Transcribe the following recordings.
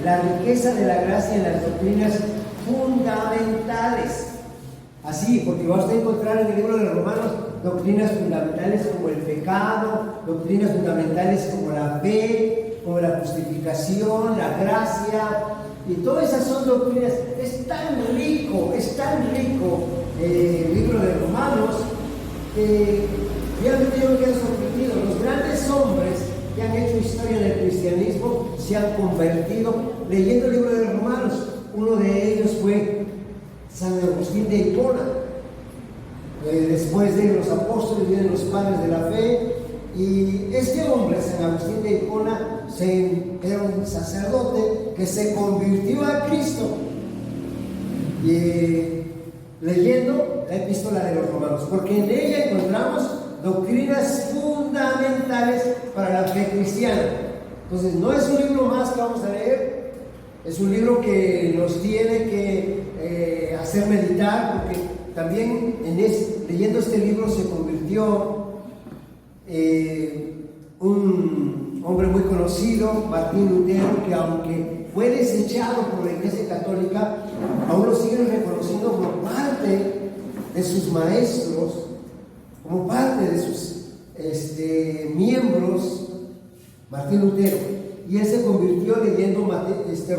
la riqueza de la gracia en las doctrinas fundamentales. Así, porque vas a encontrar en el libro de los Romanos doctrinas fundamentales como el pecado, doctrinas fundamentales como la fe, como la justificación, la gracia, y todas esas son doctrinas. Es tan rico el libro de Romanos, que realmente yo me quedo sorprendido. Los grandes hombres que han hecho historia del cristianismo se han convertido leyendo el libro de los Romanos. Uno de ellos fue San Agustín de Hipona. Después de los apóstoles vienen los padres de la fe, y este hombre, San Agustín de Hipona, era un sacerdote que se convirtió a Cristo leyendo la epístola de los Romanos, porque en ella encontramos doctrinas fundamentales para la fe cristiana. Entonces, no es un libro más que vamos a leer, es un libro que nos tiene que hacer meditar, porque también leyendo este libro se convirtió un hombre muy conocido, Martín Lutero, que aunque fue desechado por la Iglesia Católica, aún lo siguen reconociendo como parte de sus maestros, como parte de sus miembros, Martín Lutero. Y él se convirtió leyendo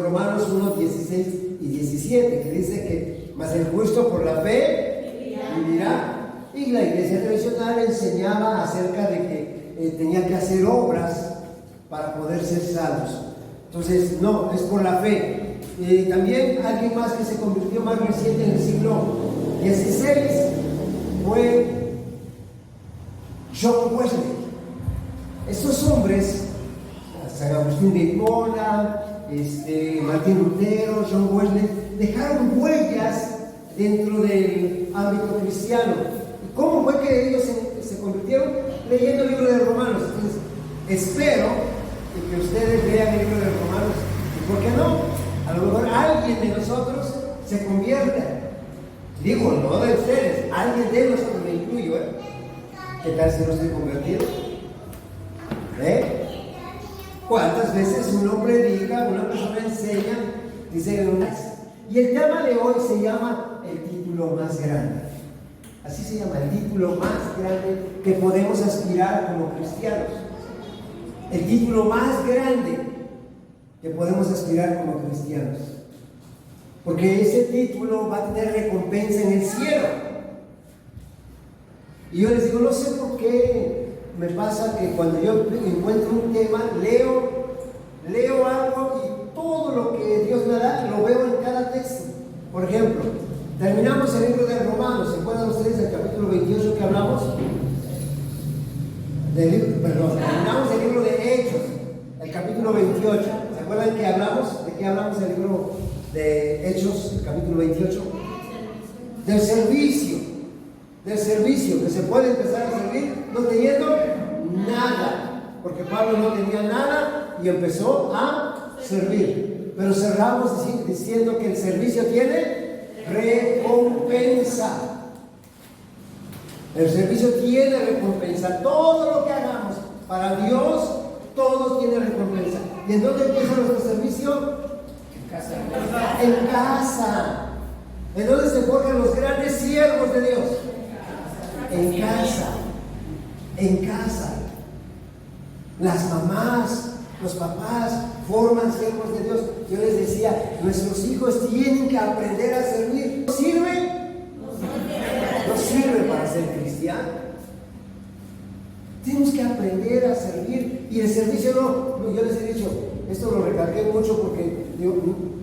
Romanos 1, 16 y 17, que dice que mas el justo por la fe vivirá. Y la iglesia tradicional enseñaba acerca de que tenía que hacer obras para poder ser salvos. Entonces, no, es por la fe. También alguien más que se convirtió más reciente en el siglo XVI fue John Wesley. Estos hombres, San Agustín de Hipona, Martín Lutero, John Wesley, dejaron huellas dentro del ámbito cristiano. ¿Y cómo fue que ellos se convirtieron? Leyendo el libro de Romanos. Entonces, espero que ustedes lean el libro de Romanos. ¿Y por qué no? A lo mejor alguien de nosotros se convierta. Digo, no de ustedes, alguien de nosotros, me incluyo, ¿Qué tal si no estoy convertido? ¿Cuántas veces uno predica, una persona enseña, dice una? Y el tema de hoy se llama el título más grande. Así se llama, el título más grande que podemos aspirar como cristianos. El título más grande que podemos aspirar como cristianos. Porque ese título va a tener recompensa en el cielo. Y yo les digo, no sé por qué me pasa que cuando yo encuentro un tema, leo algo y todo lo que Dios me da lo veo en cada texto. Por ejemplo, terminamos el libro de Romanos. ¿Se acuerdan ustedes del capítulo 28 que hablamos? Terminamos el libro de Hechos, el capítulo 28. ¿Se acuerdan que hablamos? ¿De qué hablamos en el libro de Hechos, el capítulo 28? Del servicio, que se puede empezar a servir no teniendo nada, porque Pablo no tenía nada y empezó a servir. Pero cerramos diciendo que el servicio tiene recompensa. El servicio tiene recompensa. Todo lo que hagamos para Dios, todo tiene recompensa. ¿Y en dónde empieza nuestro servicio? En casa. En casa. ¿En dónde se forjan los grandes siervos de Dios? En casa. En casa. Las mamás, los papás forman siervos de Dios. Yo les decía, nuestros hijos tienen que aprender a servir. ¿No sirve? No sirve para ser cristiano. Tenemos que aprender a servir. Y el servicio no, yo les he dicho, esto lo recalqué mucho porque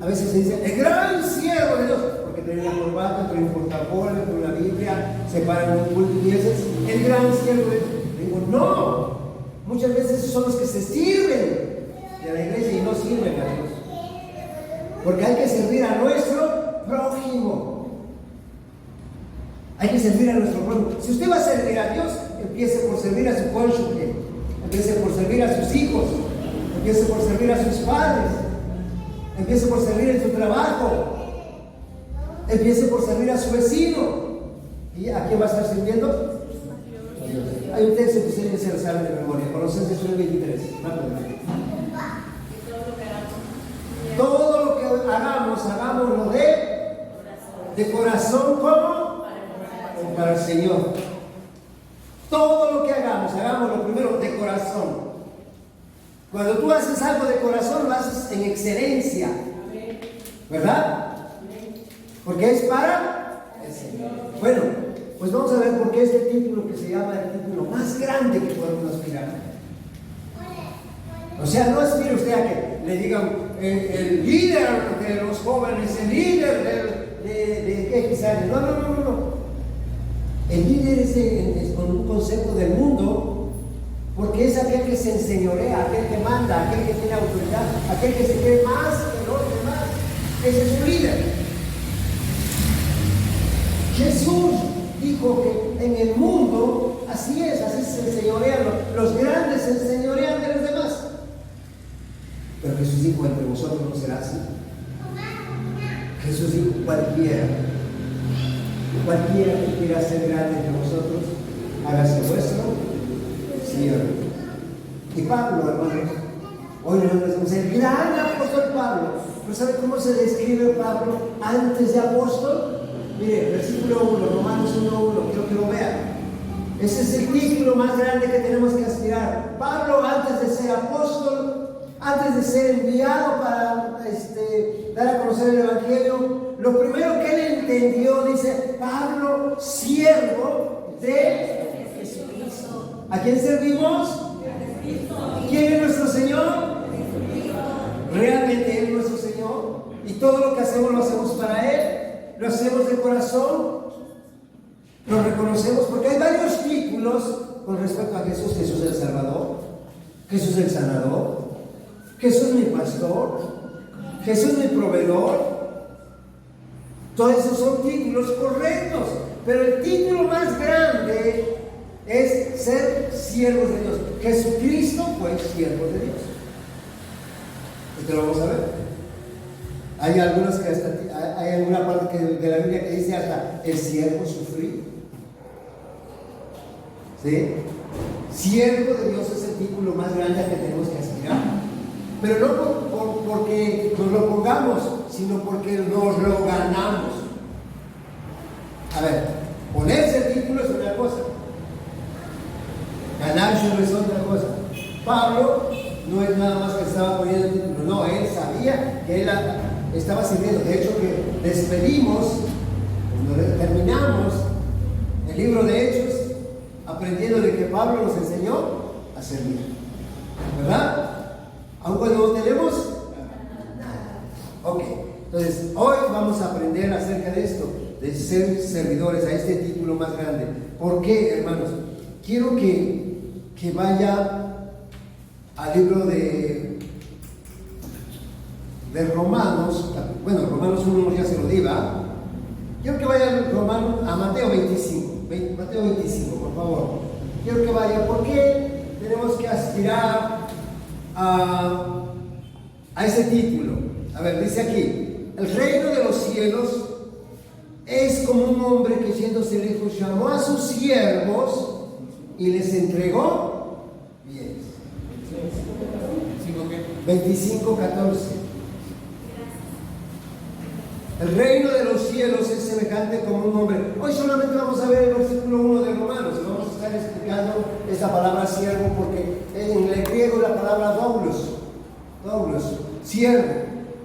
a veces se dice, el gran siervo de Dios, porque trae una corbata, trae un portafolio, trae una Biblia, se para en un culto y ese es el gran siervo de Dios. Digo, no, muchas veces son los que se sirven de la iglesia y no sirven a Dios. Porque hay que servir a nuestro prójimo. Hay que servir a nuestro prójimo. Si usted va a servir a Dios, empiece por servir a su cónyuge, empiece por servir a sus hijos, empiece por servir a sus padres, empiece por servir en su trabajo, empiece por servir a su vecino. ¿Y a quién va a estar sirviendo? A Dios. Hay un texto que ustedes se lo saben de memoria, Colosenses 3:23. Rápidamente. hagámoslo de corazón, ¿cómo? Como para el Señor. Todo lo que hagamos, hagámoslo primero de corazón. Cuando tú haces algo de corazón, lo haces en excelencia, ¿verdad? Porque es para el Señor. Bueno, pues vamos a ver por qué este título, que se llama el título más grande que podemos aspirar. O sea, no aspire usted a que le digan el líder de los jóvenes, el líder de X años. No. El líder es con un concepto del mundo, porque es aquel que se enseñorea, aquel que manda, aquel que tiene autoridad, aquel que se cree más que los demás. Ese es su líder. Jesús dijo que en el mundo así se enseñorean, los grandes se enseñorean de los demás. Pero Jesús dijo, entre vosotros no será así. Jesús dijo, cualquiera que quiera ser grande entre vosotros, hágase vuestro siervo. Y Pablo, hermanos, hoy nos decimos el gran apóstol Pablo. ¿No sabe cómo se describe Pablo antes de apóstol? Mire, versículo 1, Romanos 1:1, quiero que lo vean. Ese es el título más grande que tenemos que aspirar. Pablo, antes de ser apóstol, antes de ser enviado para dar a conocer el Evangelio, lo primero que él entendió, dice, Pablo, siervo de Jesucristo. ¿A quién servimos? ¿Quién es nuestro Señor? Realmente Él es nuestro Señor. Y todo lo que hacemos lo hacemos para Él. Lo hacemos de corazón. Lo reconocemos porque hay varios títulos con respecto a Jesús. Jesús el Salvador, Jesús el Sanador, Jesús mi pastor, Jesús mi proveedor. Todos esos son títulos correctos, pero el título más grande es ser siervos de Dios. Jesucristo fue siervo de Dios. Esto lo vamos a ver. Hay algunas que hay alguna parte de la Biblia que dice hasta el siervo sufrido. ¿Sí? Siervo de Dios es el título más grande al que tenemos que aspirar. Pero no porque nos lo pongamos, sino porque nos lo ganamos. A ver, ponerse el título es una cosa, ganárselo es otra cosa. Pablo no es nada más que estaba poniendo el título, no, él sabía que él estaba sirviendo. De hecho, que despedimos, cuando terminamos el libro de Hechos, aprendiendo de que Pablo nos enseñó a servir, ¿verdad? Aun cuando no tenemos nada. Ok, entonces hoy vamos a aprender acerca de esto, de ser servidores, a este título más grande. ¿Por qué, hermanos? Quiero que vaya al libro de Romanos. Bueno, Romanos 1 ya se lo diga. Quiero que vaya a Mateo 25. Mateo 25, por favor. Quiero que vaya, porque tenemos que aspirar a ese título. A ver, dice aquí: el reino de los cielos es como un hombre que, yéndose lejos, llamó a sus siervos y les entregó bienes. 25:14. El reino de los cielos es semejante como un hombre. Hoy solamente vamos a ver el versículo 1 de Romanos. Vamos a estar explicando esta palabra siervo, porque en el griego la palabra doulos, siervo,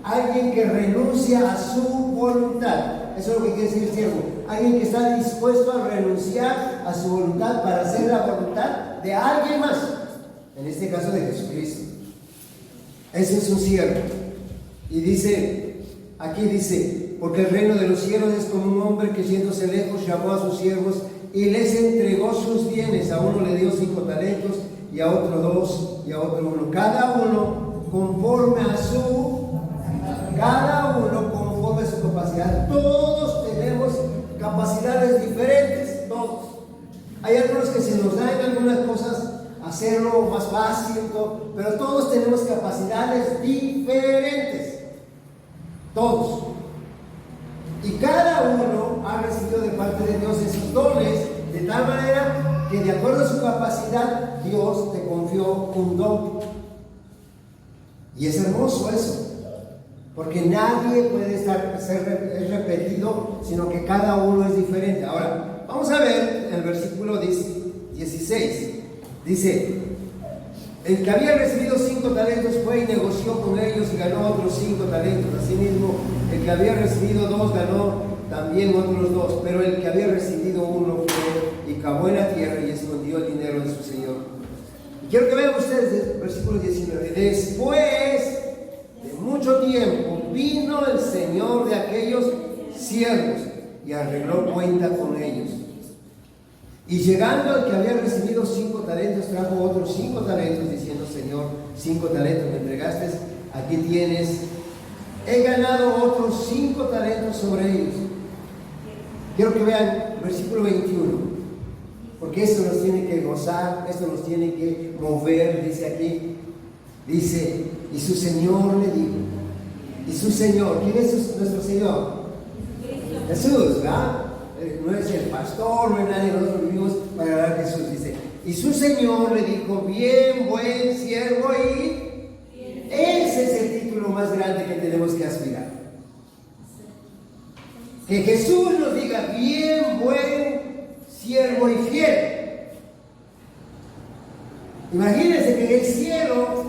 alguien que renuncia a su voluntad. Eso es lo que quiere decir siervo. Alguien que está dispuesto a renunciar a su voluntad para hacer la voluntad de alguien más. En este caso de Jesucristo. Ese es un siervo. Y dice, aquí dice, porque el reino de los cielos es como un hombre que, yéndose lejos, llamó a sus siervos y les entregó sus bienes. A uno le dio 5 talentos, y a otro 2, y a otro 1. Cada uno conforme a su capacidad. Todos tenemos capacidades diferentes, todos. Hay algunos que se nos dan algunas cosas hacerlo más fácil, pero todos tenemos capacidades diferentes. Todos. Y cada uno ha recibido de parte de Dios esos dones, de tal manera que, de acuerdo a su capacidad, Dios te confió un don. Y es hermoso eso. Porque nadie puede ser repetido, sino que cada uno es diferente. Ahora, vamos a ver el versículo 16. Dice: el que había recibido 5 talentos fue y negoció con ellos y ganó otros 5 talentos. Asimismo, el que había recibido 2 ganó también otros 2. Pero el que había recibido 1 fue y cavó en la tierra y escondió el dinero de su señor. Y quiero que vean ustedes el versículo 19. Después de mucho tiempo vino el señor de aquellos siervos y arregló cuenta con ellos. Y llegando al que había recibido 5 talentos, trajo otros 5 talentos, diciendo: Señor, 5 talentos me entregaste, aquí tienes, he ganado otros 5 talentos sobre ellos. Quiero que vean el versículo 21, porque esto nos tiene que gozar, esto nos tiene que mover. Dice aquí, dice: y su Señor le dijo, y su Señor, ¿quién es nuestro Señor? Jesús, ¿verdad? No es el pastor, no es nadie, nosotros vivimos para hablar de Jesús. Dice: y su Señor le dijo: bien, buen siervo. Y ese es el título más grande que tenemos que aspirar. Que Jesús nos diga: bien, buen siervo y fiel. Imagínense que en el cielo,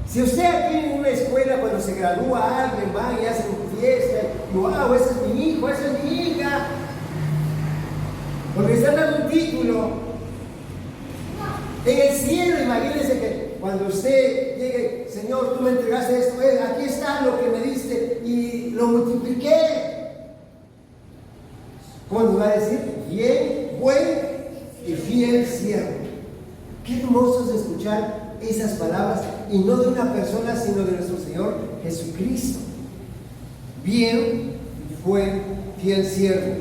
si usted aquí en una escuela, cuando se gradúa alguien, va y hace una fiesta, y wow, ese es mi hijo, esa es mi hija, porque están dando un título. En el cielo, imagínense que cuando usted llegue: Señor, tú me entregaste esto, aquí está lo que me diste y lo multipliqué. ¿Cómo nos va a decir? Bien, buen y fiel siervo. Qué hermoso es escuchar esas palabras, y no de una persona, sino de nuestro Señor Jesucristo. Bien, buen, fiel siervo.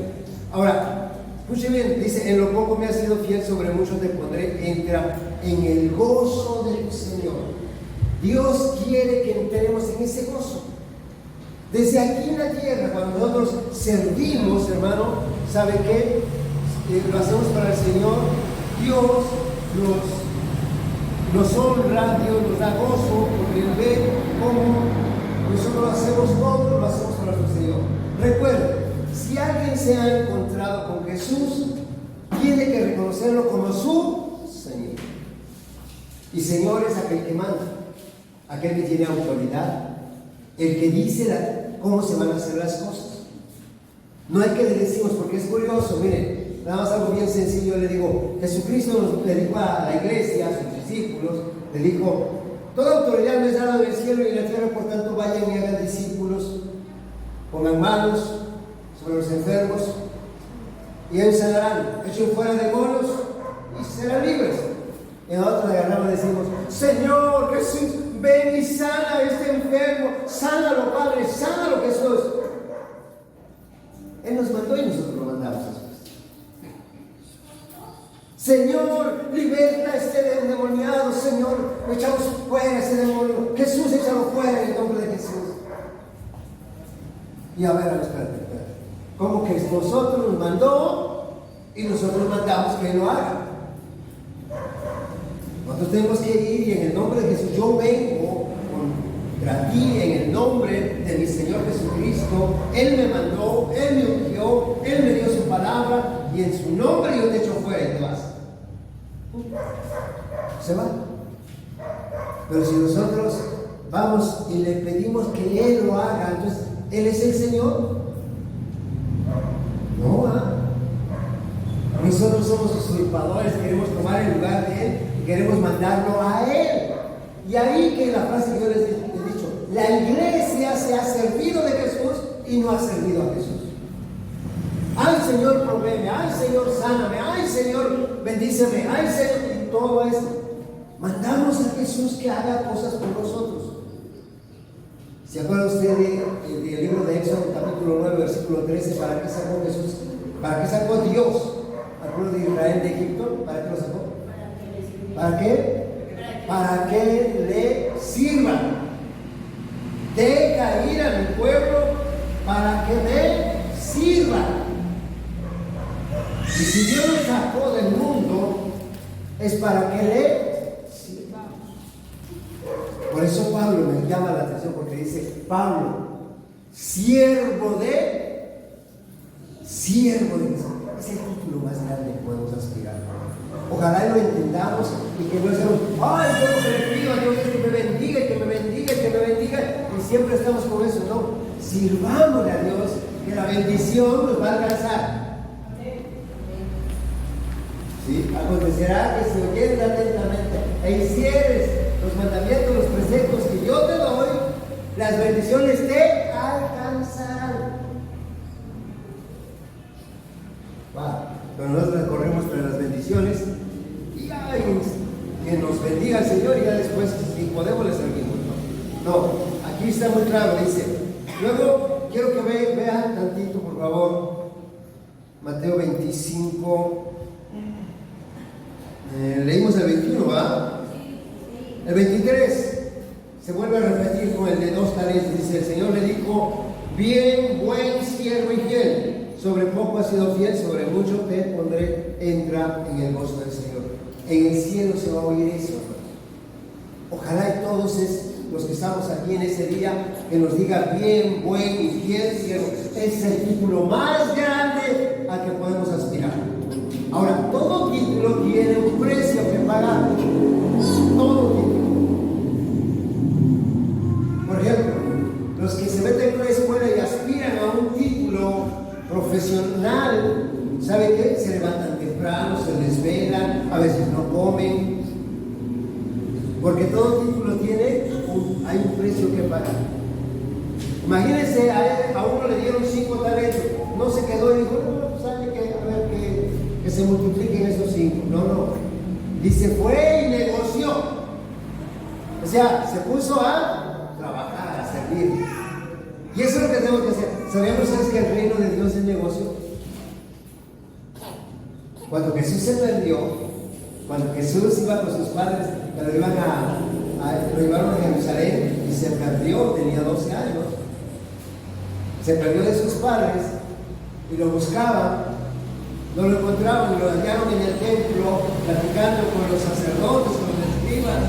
Ahora, escuche bien, dice: en lo poco me has sido fiel, sobre mucho te pondré, entra en el gozo del Señor. Dios quiere que entremos en ese gozo. Desde aquí en la tierra, cuando nosotros servimos, hermano, ¿sabe qué? Lo hacemos para el Señor. Dios nos honra, Dios nos da gozo, porque Él ve cómo nosotros hacemos todo, lo hacemos para nuestro Señor. Recuerden, si alguien se ha encontrado con Jesús, tiene que reconocerlo como su Señor. Y Señor es aquel que manda, aquel que tiene autoridad, el que dice cómo se van a hacer las cosas. No hay que le decimos, porque es curioso, miren, nada más algo bien sencillo. Le digo, Jesucristo le dijo a la iglesia, a sus discípulos, le dijo: toda autoridad me es dada en el cielo y en la tierra, por tanto vayan y hagan discípulos, pongan manos sobre los enfermos y ellos sanarán, echen fuera demonios y serán libres. Y nosotros agarramos y decimos: Señor Jesús, ven y sana a este enfermo, sánalo, Padre, sánalo, Jesús. Él nos mandó y nosotros lo mandamos después. Señor, liberta a este endemoniado. Señor, echamos fuera ese demonio. Jesús, échalo fuera en el nombre de Jesús. Y a ver, espérate. ¿Cómo que nosotros nos mandó y nosotros mandamos que Él lo haga? Nosotros tenemos que ir, y en el nombre de Jesús yo vengo contra ti, en el nombre de mi Señor Jesucristo. Él me mandó, Él me ungió, Él me dio su palabra, y en su nombre yo te echo fuera y te vas. Se va. Pero si nosotros vamos y le pedimos que Él lo haga, entonces Él es el Señor. No, nosotros somos usurpadores, queremos tomar el lugar de Él y queremos mandarlo a Él. Y ahí que la frase que yo les he dicho: la iglesia se ha servido de Jesús y no ha servido a Jesús. Ay, Señor, provéeme, ay, Señor, sáname, ay, Señor, bendíceme, ay, Señor, y todo esto. Mandamos a Jesús que haga cosas por nosotros. ¿Se acuerda usted del libro de Éxodo, capítulo 9, versículo 13? ¿Para qué sacó Jesús? ¿Para qué sacó Dios al pueblo de Israel de Egipto? ¿Para qué lo sacó? ¿Para qué? Para que le sirvan. Deja ir a mi pueblo para que me sirvan. Y si Dios nos sacó del mundo, es para que le sirvamos. Por eso Pablo me llama la atención, porque dice: Pablo, siervo de Cristo. Es el título más grande que podemos aspirar. Ojalá lo entendamos y que no seamos, ay, yo lo que le pido a Dios es que me bendiga, que me bendiga, que me bendiga, y siempre estamos con eso. No, sirvámosle a Dios, que la bendición nos va a alcanzar. ¿Sí? Acontecerá que si oyeres atentamente e hicieres los mandamientos, los preceptos que yo te doy, las bendiciones te alcanzarán. Pero nosotros corremos tras las bendiciones y ay, que nos bendiga el Señor y ya después, si podemos, le servimos. No, aquí está muy claro, dice. Luego, quiero que vean tantito, por favor, Mateo 25. Leímos el 21, ¿va? El 23 se vuelve a repetir con el de 2 talentos. Dice, el Señor le dijo, bien, buen siervo y fiel. Sobre poco has sido fiel, sobre mucho te pondré, entra en el gozo del Señor. En el cielo se va a oír eso. Ojalá y todos los que estamos aquí en ese día, que nos diga bien, buen y fiel siervo. Es el título más grande al que podemos aspirar. Ahora, todo título tiene un precio que pagar. Todo título. Por ejemplo, los que se meten en una escuela y aspiran a un título profesional, ¿saben qué? Se levantan temprano, se desvelan, a veces no comen, porque todo título hay un precio que pagar. Imagínense, a uno le dieron 5 talentos, no se quedó y dijo, no, pues hay que, a ver, que se multipliquen esos 5. No, dice, fue y negoció, o sea, se puso a trabajar, a servir. Y eso es lo que tenemos que hacer. ¿Sabían ustedes que el reino de Dios es negocio? Cuando Jesús se perdió, cuando Jesús iba con sus padres, cuando lo llevaron a Jerusalén y se perdió, tenía 12 años, se perdió de sus padres y lo buscaban, no lo encontraban y lo hallaron en el templo, platicando con los sacerdotes, con los escribas.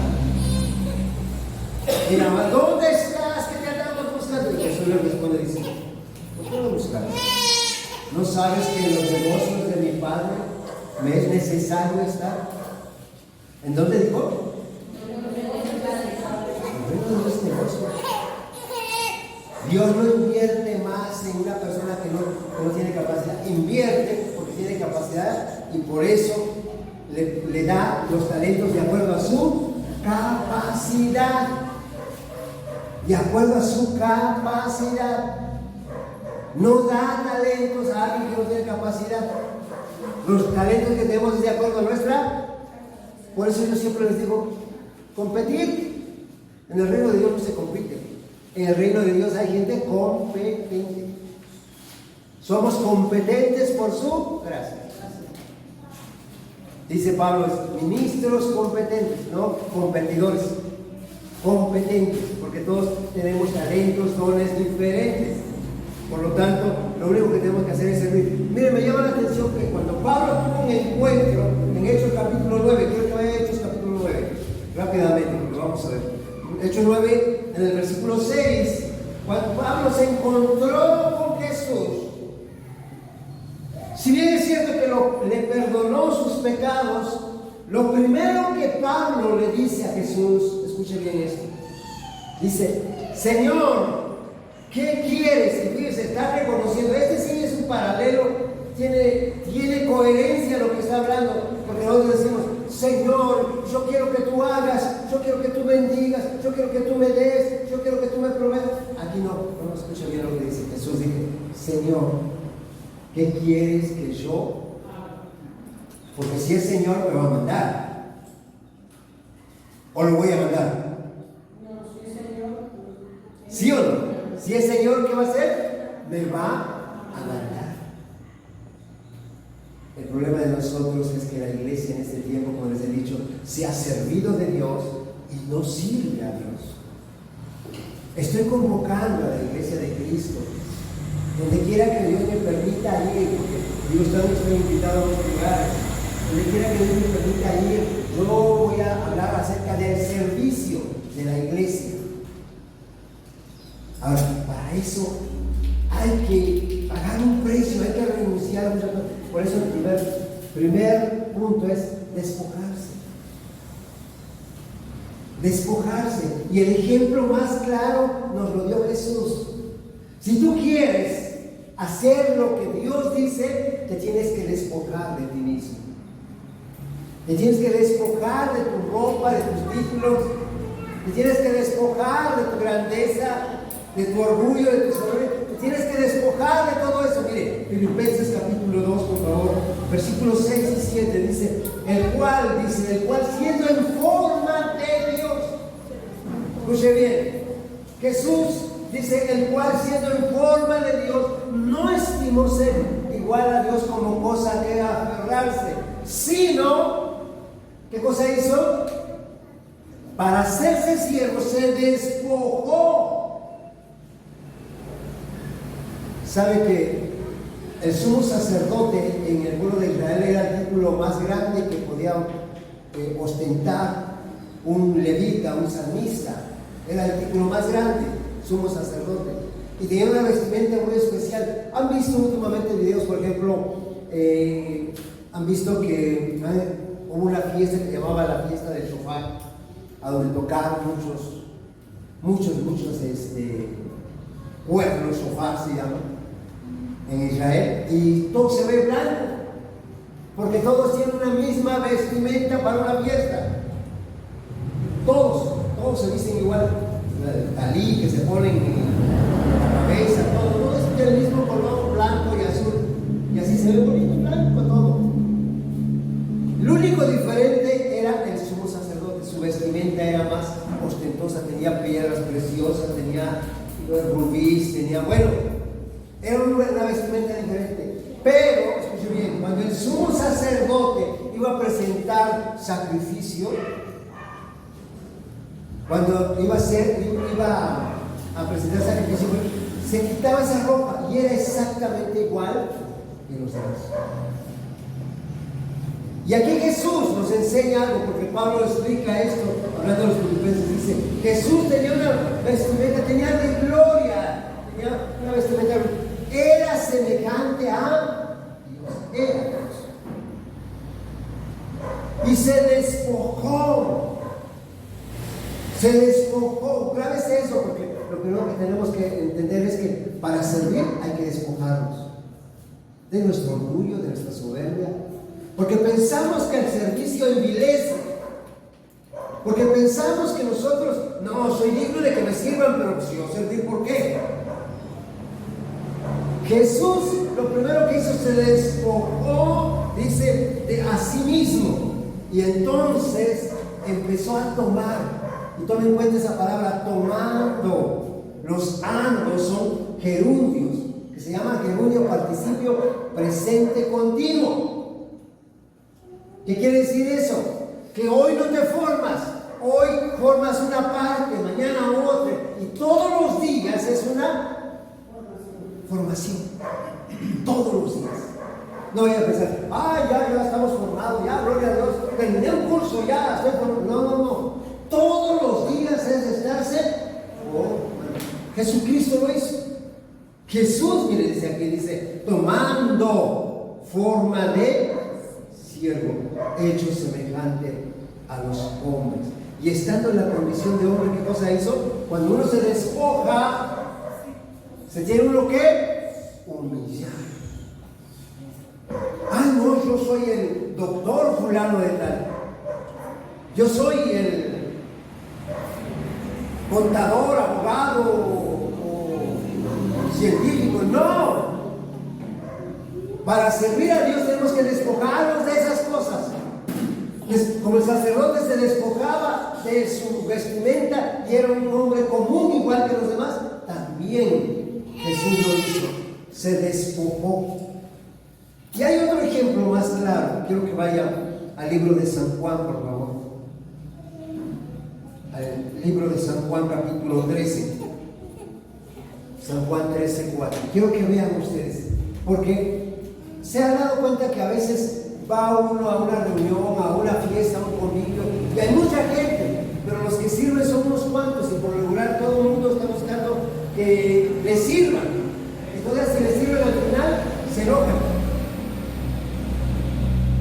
Y la mamá, ¿dónde estás? ¿Qué te andamos buscando? Y Jesús le responde, dice, ¿por qué lo buscas? ¿No sabes que en los negocios de mi Padre me es necesario estar? ¿En dónde dijo? No es negocio. Dios no invierte más en una persona que no tiene capacidad. Invierte porque tiene capacidad y por eso le da los talentos de acuerdo a su capacidad. De acuerdo a su capacidad. No da talentos a alguien que no tiene capacidad. Los talentos que tenemos es de acuerdo a nuestra. Por eso yo siempre les digo, competir. En el reino de Dios no se compite. En el reino de Dios hay gente competente. Somos competentes por su gracia. Dice Pablo, ministros competentes, no competidores. Competentes, porque todos tenemos talentos, dones diferentes. Por lo tanto, lo único que tenemos que hacer es servir. Miren, me llama la atención que cuando Pablo tuvo un encuentro en Hechos capítulo 9, quiero que vaya a Hechos capítulo 9, rápidamente, porque lo vamos a ver. Hechos 9, en el versículo 6, cuando Pablo se encontró con Jesús, si bien es cierto que le perdonó sus pecados, lo primero que Pablo le dice a Jesús, escuche bien esto, dice, Señor, ¿qué quieres? Y fíjese, está reconociendo, este sí es un paralelo, tiene coherencia lo que está hablando, porque nosotros decimos, Señor, yo quiero que tú hagas, yo quiero que tú bendigas, yo quiero que tú me des, yo quiero que tú me proveas. Aquí no escucha bien lo que dice Jesús, dice, Señor, ¿qué quieres que yo? Porque si es Señor me va a mandar, o lo voy a mandar. No, si es Señor. ¿Sí o no? Si es Señor, ¿qué va a hacer? Me va a mandar. El problema de nosotros es que la iglesia en este tiempo, como les he dicho, se ha servido de Dios y no sirve a Dios. Estoy convocando a la iglesia de Cristo, donde quiera que Dios me permita ir, porque yo estoy invitado a muchos lugares, donde quiera que Dios me permita ir, yo voy a hablar acerca del servicio de la iglesia. Ahora, para eso hay que pagar un precio, hay que renunciar a muchas cosas. Por eso el primer punto es despojarse. Despojarse. Y el ejemplo más claro nos lo dio Jesús. Si tú quieres hacer lo que Dios dice, te tienes que despojar de ti mismo. Te tienes que despojar de tu ropa, de tus títulos. Te tienes que despojar de tu grandeza, de tu orgullo, de tu soberbia. Te tienes que despojar de todo eso. Mire, Filipenses capítulo 2, por favor, versículos 6 y 7, dice, el cual siendo en forma de Dios. Escuche bien, Jesús dice, el cual siendo en forma de Dios, no estimó ser igual a Dios como cosa que aferrarse, sino, ¿qué cosa hizo? Para hacerse siervo se despojó. ¿Sabe que el sumo sacerdote en el pueblo de Israel era el título más grande que podía ostentar un levita, un salmista? Era el título más grande, sumo sacerdote. Y tenía una vestimenta muy especial. ¿Han visto últimamente videos, por ejemplo, han visto que hubo una fiesta que llamaba la fiesta del shofar, a donde tocaban muchos pueblos, shofar se llama, en Israel, y todo se ve blanco, porque todos tienen una misma vestimenta para una fiesta. Todos se visten igual, el talí que se ponen en la cabeza, todo es del mismo color, blanco y azul, y así se ve bonito, blanco todo. Lo único diferente era el sumo sacerdote. Su vestimenta era más ostentosa, tenía piedras preciosas, tenía rubíes, era una vestimenta diferente. Pero, escuche bien, cuando el sumo sacerdote iba a presentar sacrificio, cuando iba a presentar sacrificio, se quitaba esa ropa y era exactamente igual que los demás. Y aquí Jesús nos enseña algo, porque Pablo explica esto, hablando de los filipenses, dice, Jesús tenía una vestimenta, tenía de gloria, tenía una vestimenta, era semejante a Dios, era Dios. Y se despojó. Grábese eso, porque lo primero que tenemos que entender es que para servir hay que despojarnos de nuestro orgullo, de nuestra soberbia, porque pensamos que el servicio envilece, porque pensamos que nosotros, no, soy digno de que me sirvan, pero si yo servir, ¿por qué? Jesús lo primero que hizo, se despojó, dice, de a sí mismo, y entonces empezó a tomar. Y tomen en cuenta esa palabra, tomando. Los andos son gerundios, que se llama gerundio participio presente continuo. ¿Qué quiere decir eso? Que hoy no te formas, hoy formas una parte, mañana otra, y todos los días es una formación. Todos los días. No voy a pensar, ya estamos formados, ya, gloria a Dios, terminé un curso, ya estoy formado. No. Todos los días es estarse formando. Jesucristo lo hizo. Jesús, mire, dice, tomando forma de siervo, hecho semejante a los hombres. Y estando en la condición de hombre, ¿qué cosa hizo? Cuando uno se despoja, se tiene uno que humillar. No, yo soy el doctor fulano de tal. Yo soy el contador, abogado o científico. No. Para servir a Dios tenemos que despojarnos de esas cosas. Como el sacerdote se despojaba de su vestimenta y era un hombre común igual que los demás, también Jesús lo hizo, se despojó. Y hay otro ejemplo más claro. Quiero que vaya al libro de San Juan, por favor. Al libro de San Juan, capítulo 13. San Juan 13, 4. Quiero que vean ustedes, porque se han dado cuenta que a veces va uno a una reunión, a una fiesta, a un convivio, y hay mucha gente, pero los que sirven son unos cuantos, y por lo regular todo el mundo está buscando que que le sirvan. Entonces, si le sirven al final, se enojan.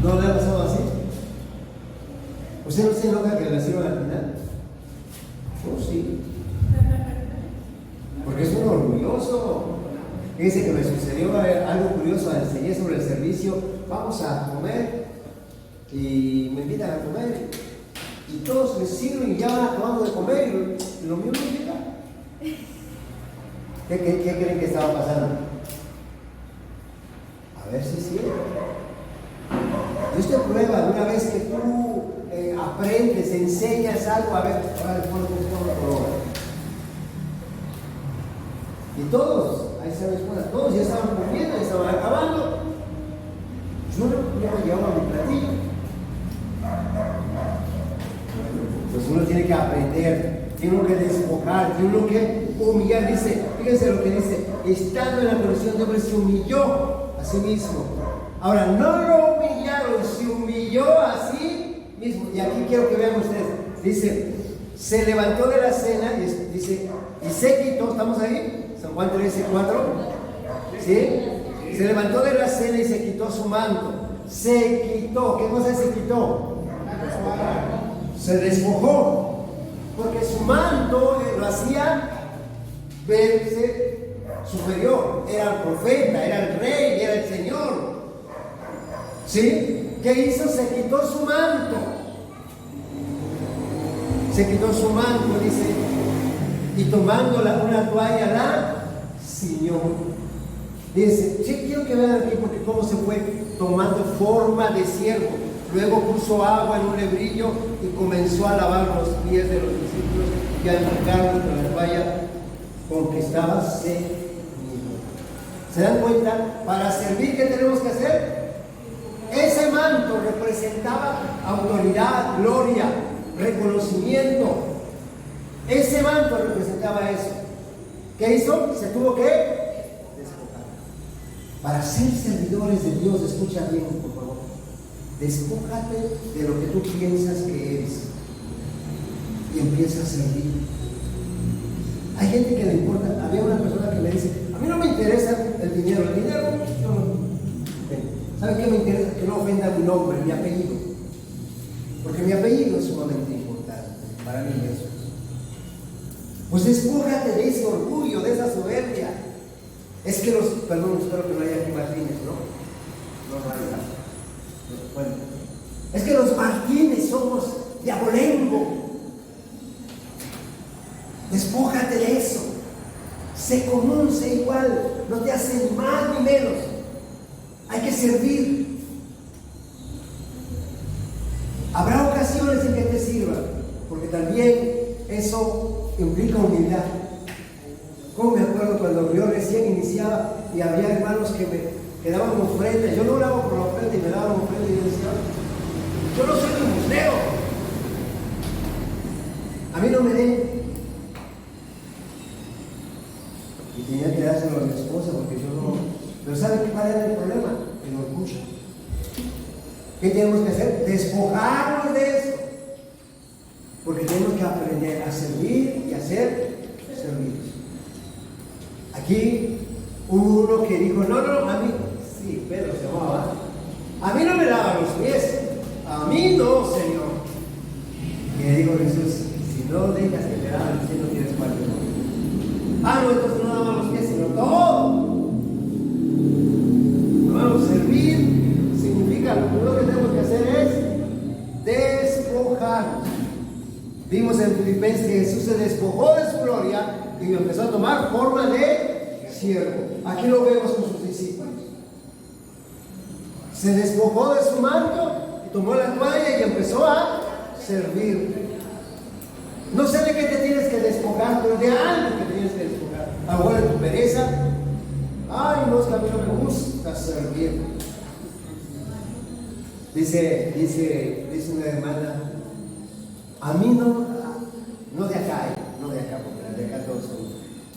¿No le ha pasado así? ¿Usted no se enoja que le sirvan al final? Yo sí. Porque es un orgulloso. Fíjense que me sucedió algo curioso, enseñé sobre el servicio. Vamos a comer y me invitan a comer y todos me sirven y ya van acabando de comer y lo mío no llega. ¿Qué creen que estaba pasando? A ver si es cierto. Dios te prueba una vez que tú aprendes, enseñas algo, a ver, ahora y todos, ahí se responde, todos ya estaban comiendo, ya estaban acabando. Yo no me llevaba mi platillo. Pues uno tiene que aprender, tiene uno que despojar, tiene uno que humillar. Dice, fíjense lo que dice, estando en la condición de hombre se humilló a sí mismo. Ahora, no lo humillaron, se humilló a sí mismo. Y aquí quiero que vean ustedes, dice, se levantó de la cena, y dice, y se quitó, ¿estamos ahí? San Juan 13:4, ¿sí? Se levantó de la cena y se quitó su manto. Se quitó, ¿qué cosa se quitó? Se despojó, porque su manto lo hacía verse superior. Era el profeta, era el rey, era el Señor. ¿Sí? ¿Qué hizo? Se quitó su manto. Se quitó su manto, dice, y tomando una toalla la ciñó. Dice, sí, quiero que vean aquí porque cómo se fue tomando forma de siervo. Luego puso agua en un lebrillo y comenzó a lavar los pies de los discípulos y a enjugarlos con la toalla con que estaba ceñido. ¿Se dan cuenta? Para servir, ¿qué tenemos que hacer? Ese manto representaba autoridad, gloria, reconocimiento. Ese manto representaba eso. ¿Qué hizo? Se tuvo que despojar. Para ser servidores de Dios, escucha bien, por favor. Despójate de lo que tú piensas que eres y empieza a servir. Hay gente que le importa. Había una persona que me dice, a mí no me interesa el dinero. El dinero, ¿sabe qué me interesa? Que no ofenda mi nombre, mi apellido. Porque mi apellido es sumamente importante para mí eso. Pues despójate de ese orgullo, de esa soberbia. Es que perdón, espero que no haya aquí Martínez, ¿no? No hay nada. Bueno, es que los Martínez somos de abolengo. Despójate de eso. Sé común, sé igual. No te hacen más ni menos. Hay que servir. Habrá ocasiones en que te sirva, porque también eso implica humildad. Como me acuerdo cuando yo recién iniciaba y había hermanos que daban ofrenda. Yo no oraba por la ofrenda y me daban ofrenda y yo decía, yo no soy limosnero. A mí no me den. Y tenía que dárselo a mi esposa porque yo no. Pero ¿saben cuál era el problema? El orgullo. ¿Qué tenemos que hacer? Despojarnos de eso. Porque tenemos que aprender a servir y a ser servidos. Aquí hubo uno que dijo, no, a mí, sí, Pedro se llamaba, a mí no me lavan los pies, a mí no, Señor. Y le dijo Jesús, si no dejas que te laven los pies, no tienes parte de mí. No, entonces no lavan los pies, sino todo. Vamos, servir significa, lo primero que tenemos que hacer es despojarnos. Vimos en Filipenses que Jesús se despojó de su gloria y empezó a tomar forma de siervo. Aquí lo vemos con sus discípulos. Se despojó de su manto y tomó la toalla y empezó a servir. No sé de qué te tienes que despojar, pero de algo que tienes que despojar. Ahora tu pereza. Ay, no, es que a mí no me gusta servir. Dice una hermana, a mí no de acá, porque de acá todos son,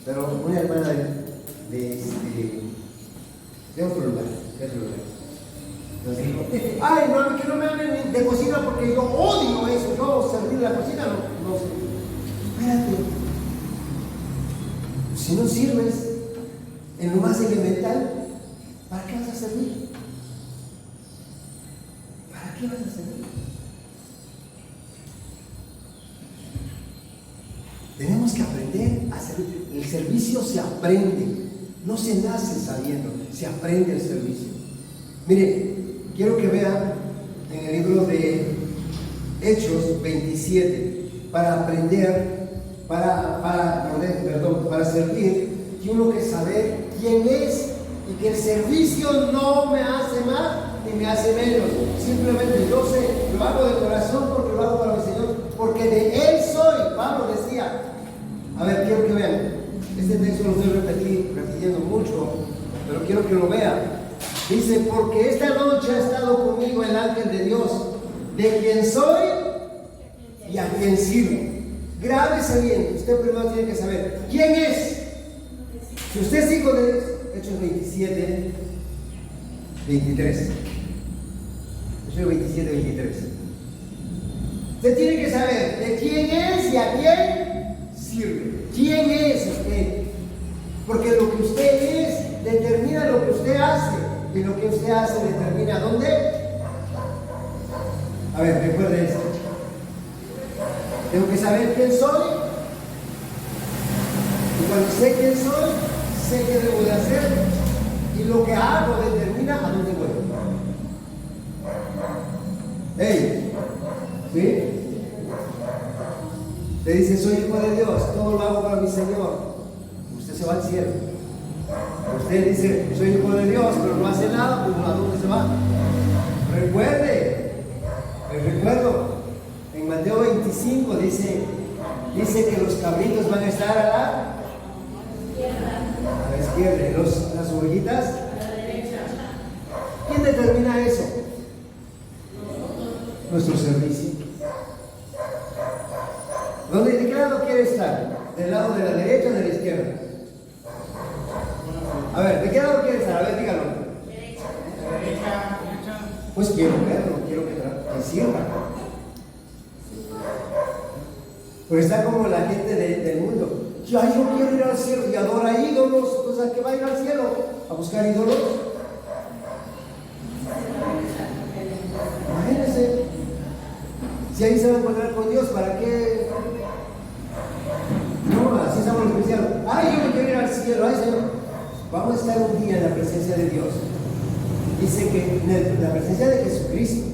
pero una hermana de otro lugar, nos dijo, ay, no, a mí que no me hablen de cocina porque yo odio eso, yo servir la cocina no sé. Espérate. Si no sirves en lo más elemental, ¿para qué vas a servir? ¿Para qué vas a servir? Tenemos que aprender a servir. El servicio se aprende, no se nace sabiendo, se aprende el servicio. Mire, quiero que vean en el libro de Hechos 27, para aprender, para servir, tengo que saber quién es y que el servicio no me hace más ni me hace menos. Simplemente yo sé, lo hago de corazón porque lo hago para mi Señor, porque de Él soy. Pablo decía, a ver, quiero que vean, este texto lo estoy repitiendo mucho, pero quiero que lo vean. Dice, porque esta noche ha estado conmigo el ángel de Dios, de quien soy y a quien sirvo. Grábese bien, usted primero tiene que saber quién es. Si usted es hijo de Dios, Hechos 27, 23. Hechos 27, 23. Usted tiene que saber de quién es y a quién sirve. ¿Quién es usted? Porque lo que usted es determina lo que usted hace, y lo que usted hace determina dónde. A ver, recuerde esto. Tengo que saber quién soy, y cuando sé quién soy, sé qué debo de hacer, y lo que hago determina a dónde voy. ¿Sí? Le dice, soy hijo de Dios, todo lo hago para mi Señor. Usted se va al cielo. Usted dice, soy hijo de Dios, pero no hace nada, pues ¿a dónde se va? Recuerde, les recuerdo, en Mateo 25 dice que los cabritos van a estar a la izquierda, y las ovejitas a la derecha. ¿Quién determina eso? Nuestro servicio. ¿De qué lado quiere estar? ¿Del lado de la derecha o de la izquierda? A ver, ¿de qué lado quiere estar? A ver, dígalo. Derecha. Pues quiero verlo, quiero que sirva. Pues está como la gente del mundo. Yo quiero ir al cielo y adora ídolos. Pues ¿a qué va a ir al cielo? ¿A buscar ídolos? Imagínense. Si ahí se va a encontrar con Dios, ¿para qué? No, así estamos los cristianos. Yo me quiero ir al cielo. Señor, vamos a estar un día en la presencia de Dios. Dice que en la presencia de Jesucristo,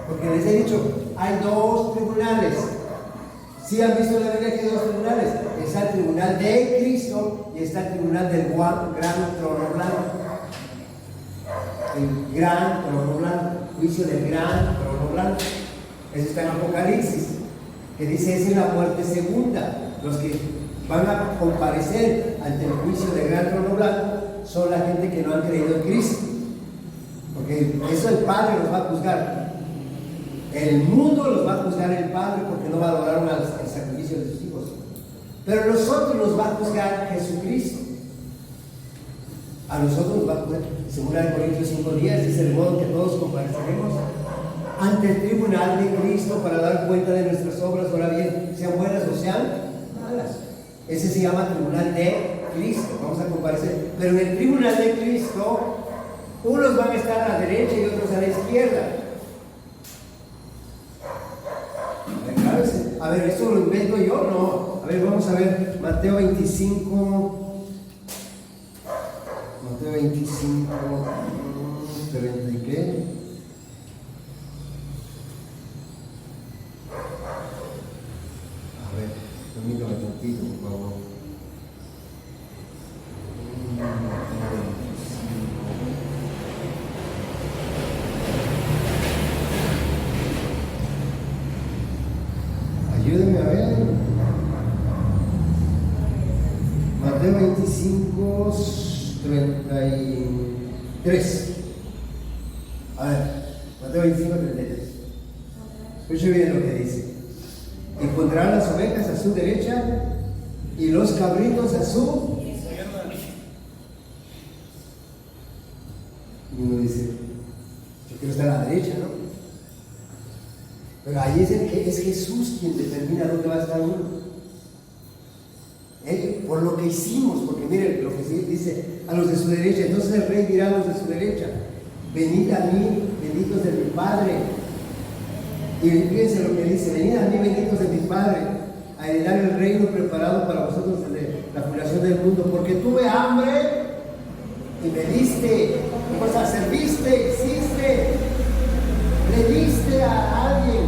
porque les he dicho, hay dos tribunales. ¿Sí han visto en la Biblia que hay dos tribunales? Está el tribunal de Cristo y está el tribunal del gran trono blanco. El gran trono blanco, juicio del gran trono blanco. Eso está en Apocalipsis, que dice es en la muerte segunda. Los que van a comparecer ante el juicio del gran trono blanco son la gente que no han creído en Cristo, porque eso el Padre los va a juzgar. El mundo los va a juzgar el Padre porque no valoraron el sacrificio de sus hijos, pero nosotros nos va a juzgar Jesucristo. A nosotros nos va a juzgar, según el Corintios 5:10 dice, de modo que todos compareceremos ante el tribunal de Cristo para dar cuenta de nuestras obras, ahora bien, sean buenas o sean malas. Ese se llama tribunal de Cristo. Vamos a comparecer. Pero en el tribunal de Cristo, unos van a estar a la derecha y otros a la izquierda. A ver, ¿eso lo invento yo? No. A ver, vamos a ver Mateo 25. Mateo 25, 30 y qué. Permítame tantito, por favor. Ayúdenme a ver. Mateo 25, 33. A ver, Mateo 25, 33. Escuche bien lo que dice. Encontrarán las ovejas a su derecha y los cabritos a su izquierda. Y uno dice, yo quiero estar a la derecha, ¿no? Pero ahí es Jesús quien determina dónde va a estar uno. por lo que hicimos, porque mire lo que dice a los de su derecha. Entonces el rey dirá a los de su derecha: venid a mí, benditos de mi Padre. Y fíjense lo que dice: venid a mí, benditos de mi Padre, a heredar el reino preparado para vosotros desde la fundación del mundo, porque tuve hambre y me diste, o sea, serviste, hiciste, le diste a alguien.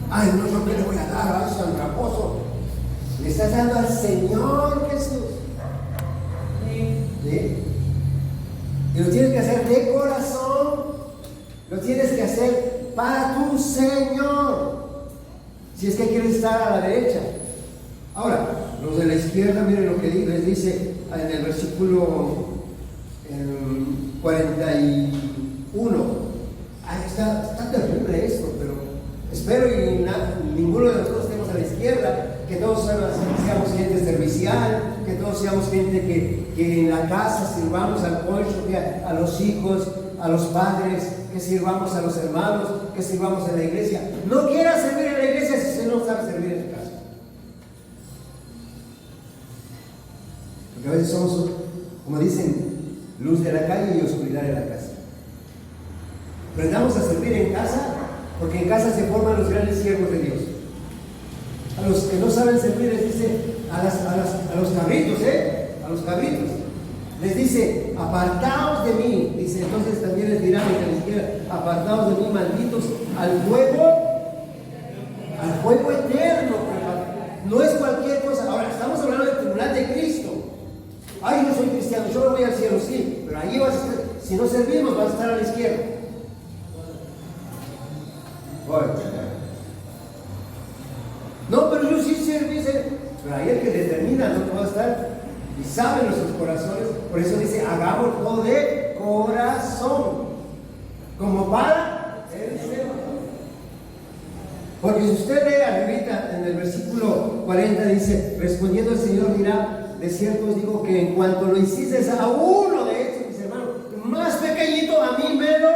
Ay, no, yo qué le voy a dar a eso, al raposo. Le estás dando al Señor Jesús. ¿Sí? Y lo tienes que hacer de corazón, lo tienes que hacer para tu Señor, si es que quieres estar a la derecha. Ahora, los de la izquierda, miren lo que les dice en el versículo 41. Está terrible esto, pero espero y ninguno de nosotros estemos a la izquierda, que todos seamos gente servicial, que todos seamos gente que en la casa sirvamos al cónyuge, a los hijos, a los padres, que sirvamos a los hermanos, que sirvamos en la iglesia. No quiera servir en la iglesia si usted no sabe servir en su casa. Porque a veces somos, como dicen, luz de la calle y oscuridad de la casa. Aprendamos a servir en casa, porque en casa se forman los grandes siervos de Dios. A los que no saben servir les dice, a los cabritos, a los cabritos, les dice: apartaos de mí. Dice, entonces también les dirán a la izquierda: apartaos de mí, malditos, al fuego eterno. No es cualquier cosa. Ahora, estamos hablando del tribunal de Cristo. Ay, yo soy cristiano, yo no voy al cielo, sí, pero ahí vas a estar. Si no servimos, vas a estar a la izquierda. No, pero yo sí serví, pero ahí el que determina dónde va a estar y sabe nuestros corazones. Por eso dice: hagamos todo de corazón, como para el Señor. Porque si usted lee arribita en el versículo 40, dice: respondiendo el Señor dirá: de cierto os digo que en cuanto lo hiciste a uno de estos, mis hermanos, más pequeñito, a mí menos.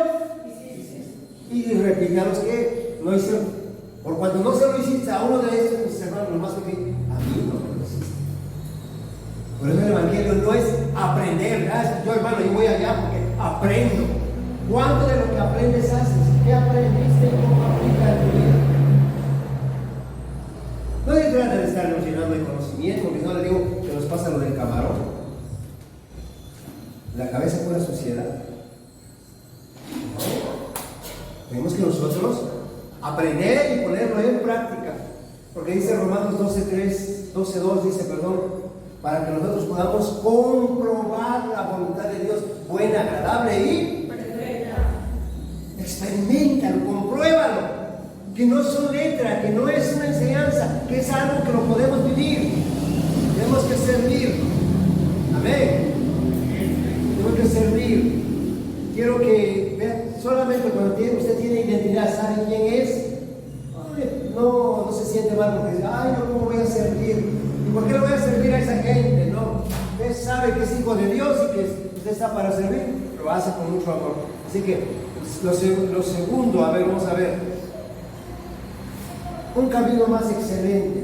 Y repite a los que no hicieron. Por cuanto no se lo hiciste a uno de estos, mis hermanos, lo más pequeño, a mí no me lo hiciste. Por eso el Evangelio no es aprender, ¿verdad? Yo, hermano, yo voy allá porque aprendo. ¿Cuánto de lo que aprendes haces? ¿Qué aprendiste y cómo aplicas en tu vida? No se trata de estarnos llenando de conocimiento, porque no le digo que nos pasa lo del camarón. La cabeza pura suciedad. Tenemos que nosotros aprender y ponerlo en práctica, porque dice Romanos 12:2, dice, para que nosotros podamos comprobar la voluntad de Dios, buena, agradable y perfecta. Experiméntalo, compruébalo, que no es una letra, que no es una enseñanza, que es algo que lo podemos vivir. Tenemos que servir. Amén. Tenemos que servir. Quiero que vean, solamente cuando usted tiene identidad, sabe quién es. No se siente mal porque dice: ay, no, ¿cómo voy a servir? ¿Y por qué le voy a servir a esa gente? No, usted sabe que es hijo de Dios y que usted está para servir, lo hace con mucho amor. Así que lo segundo, vamos a ver, un camino más excelente.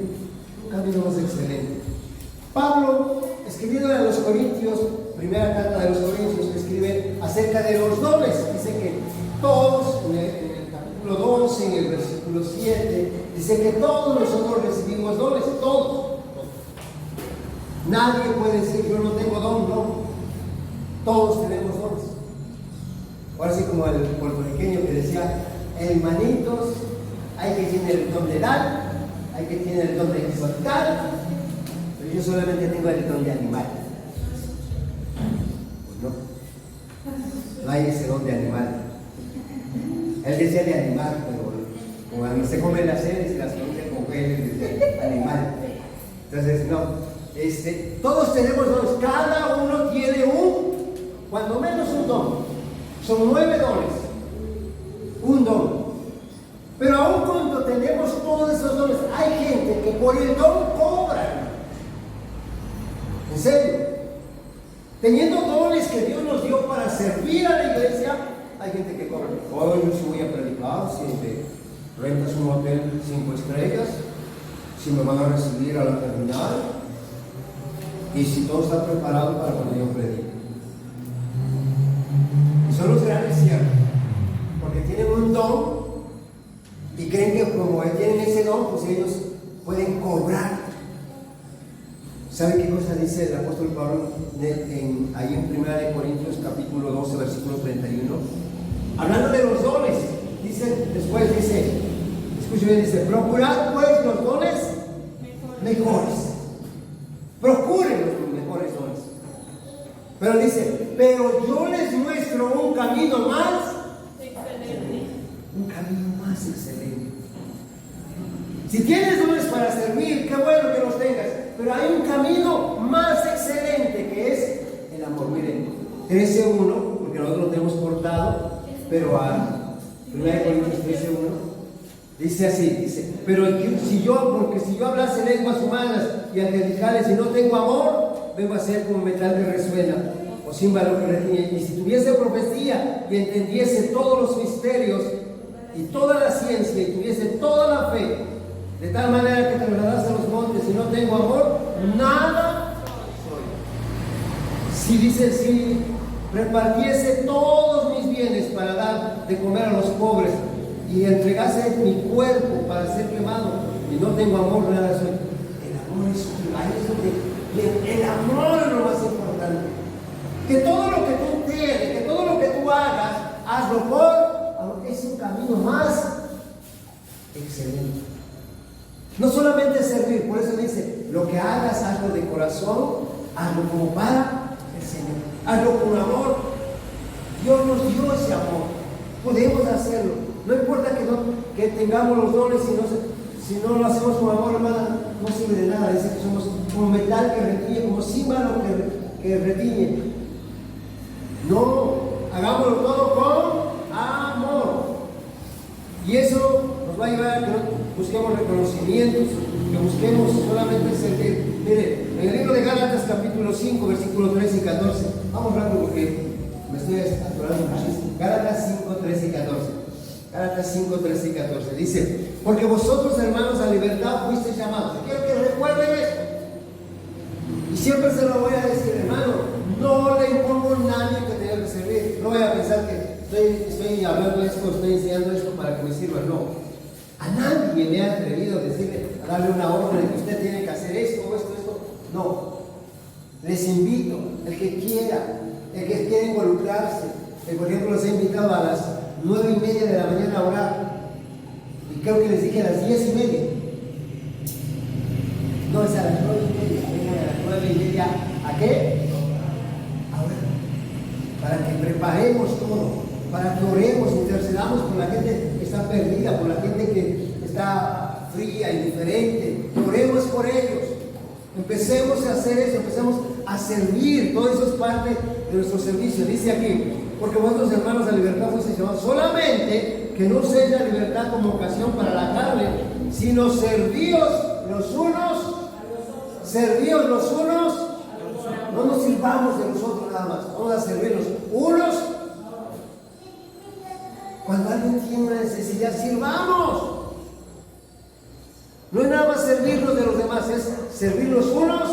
Pablo, escribiendo a los Corintios, primera carta de los Corintios, escribe acerca de los dones. Dice que todos, en el capítulo 12, en el versículo 7, dice que todos nosotros recibimos dones, todos. Nadie puede decir: yo no tengo don, no. Todos tenemos dones. Ahora sí, como el puertorriqueño que decía: hermanitos, hay que tener el don de dar, hay que tener el don de exhortar, pero yo solamente tengo el don de animal. No hay ese don de animal. Él decía de animal, pero cuando se come las seres y las conoce con genes de animal. Entonces, no. Todos tenemos dones, cada uno tiene cuando menos un don. Son 9 dones. Un don. Pero aún cuando tenemos todos esos dones, hay gente que por el don cobra. En serio. Teniendo dones que Dios nos dio para servir a la iglesia, hay gente que cobra. Yo sí voy a predicar, si rentas un hotel 5 estrellas, si me van a recibir a la terminal y si todo está preparado para cuando yo predique. Y solo será cierto, porque tienen un don y creen que como tienen ese don, pues ellos pueden cobrar. ¿Sabe qué cosa dice el apóstol Pablo ahí en 1 Corintios capítulo 12, versículo 31? Hablando de los dones, después dice, escuchen bien, dice, procurad pues los dones mejores. Procuren los mejores dones. Pero dice, pero yo les muestro un camino más excelente. Un camino más excelente. Si tienes dones para servir, qué bueno que los tengas. Pero hay un camino más excelente que es el amor. Miren, 13:1, porque nosotros lo tenemos cortado, pero a 1 Corintios 13:1 dice así, dice, pero si yo hablase lenguas humanas y angelicales y no tengo amor, vengo a ser como metal que resuena o címbalo que retiñe. Y si tuviese profecía y entendiese todos los misterios y toda la ciencia y tuviese toda la fe, de tal manera que trasladase a los montes y no tengo amor, nada soy. Si repartiese todos mis bienes para dar de comer a los pobres y entregase mi cuerpo para ser quemado y no tengo amor, nada soy. El amor es el amor es lo más importante. Que todo lo que tú tienes, que todo lo que tú hagas, hazlo por, es un camino más excelente. No solamente servir, por eso dice, lo que hagas, hazlo de corazón, hazlo como para el Señor, hazlo con amor. Dios nos dio ese amor, podemos hacerlo. No importa que tengamos los dones, si no lo hacemos con amor, hermana, no sirve de nada. Dice que somos como metal que retiñe, como címbalo que retiñe. No, hagámoslo todo con amor. Y eso nos va a llevar a que no busquemos reconocimientos, que busquemos solamente servir. Mire, en el libro de Gálatas capítulo 5, versículos 13 y 14, vamos rápido porque me estoy atorando muchísimo. Gálatas 5, 13 y 14. Gálatas 5, 13 y 14. Dice, porque vosotros, hermanos, a libertad fuisteis llamados. Quiero que recuerden esto. Y siempre se lo voy a decir, hermano, no le impongo a nadie que tenga que servir. No voy a pensar que estoy hablando de esto, estoy enseñando esto para que me sirva. No. A nadie me ha atrevido a decirle, a darle una orden de que usted tiene que hacer esto o esto. No. Les invito, el que quiera involucrarse. Por ejemplo, los he invitado a las 9:30 de la mañana a orar. Y creo que les dije a las 10:30. No, es a las 9:30. Vengan a las 9:30. ¿A qué? Ahora. Para que preparemos todo. Para que oremos, intercedamos por la gente que está perdida, por la gente que está fría, indiferente. Oremos por ellos. Empecemos a hacer eso, empecemos a servir. Todo eso es parte de nuestro servicio. Dice aquí, porque vosotros, hermanos, la libertad fuisteis llamados, solamente que no uséis la libertad como ocasión para la carne, sino servíos los unos. No nos sirvamos de nosotros nada más, vamos a servirnos unos. Cuando alguien tiene una necesidad, sirvamos. No es nada más servirnos de los demás, es servirnos unos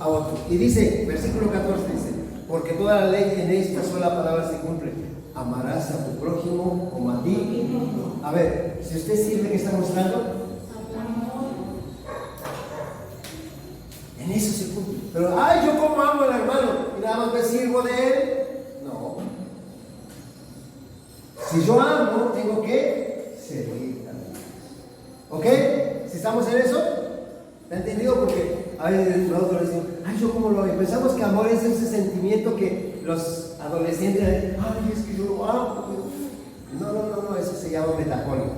a otros. Y dice, versículo 14 dice, porque toda la ley en esta sola palabra se cumple. Amarás a tu prójimo como a ti. A ver, si usted sirve, ¿qué está mostrando? En eso se cumple. Pero, yo como amo al hermano y nada más me sirvo de él. No. Si yo amo, tengo que servir también. ¿Ok? Si estamos en eso, ¿me ha entendido? Porque a veces nosotros decimos, yo como lo hago. Pensamos que amor es ese sentimiento que los adolescentes dicen, es que yo lo amo. No, eso se llama metafórico.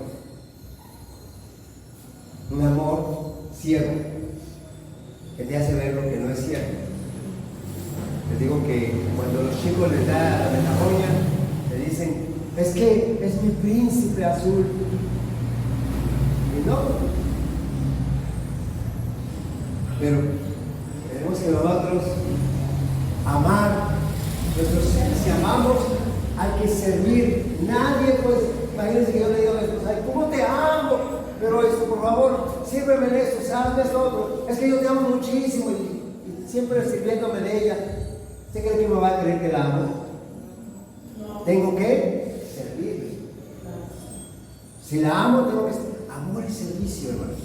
Un amor ciego que te hace ver lo que no es cierto. Les digo que cuando los chicos les da la metaforia, le dicen, es que es mi príncipe azul. Y no. Pero tenemos que nosotros amar nuestros seres. Si amamos, hay que servir. Nadie, pues, imagínense que yo le digo a mi esposa, ¿cómo te amo? pero esto, por favor, sírveme en esto, hazme esto otro. Es que yo te amo muchísimo y siempre sirviéndome de ella. ¿Usted cree que me va a creer que la amo? No. Tengo que servirle. Si la amo, tengo que... Amor y servicio, hermanos.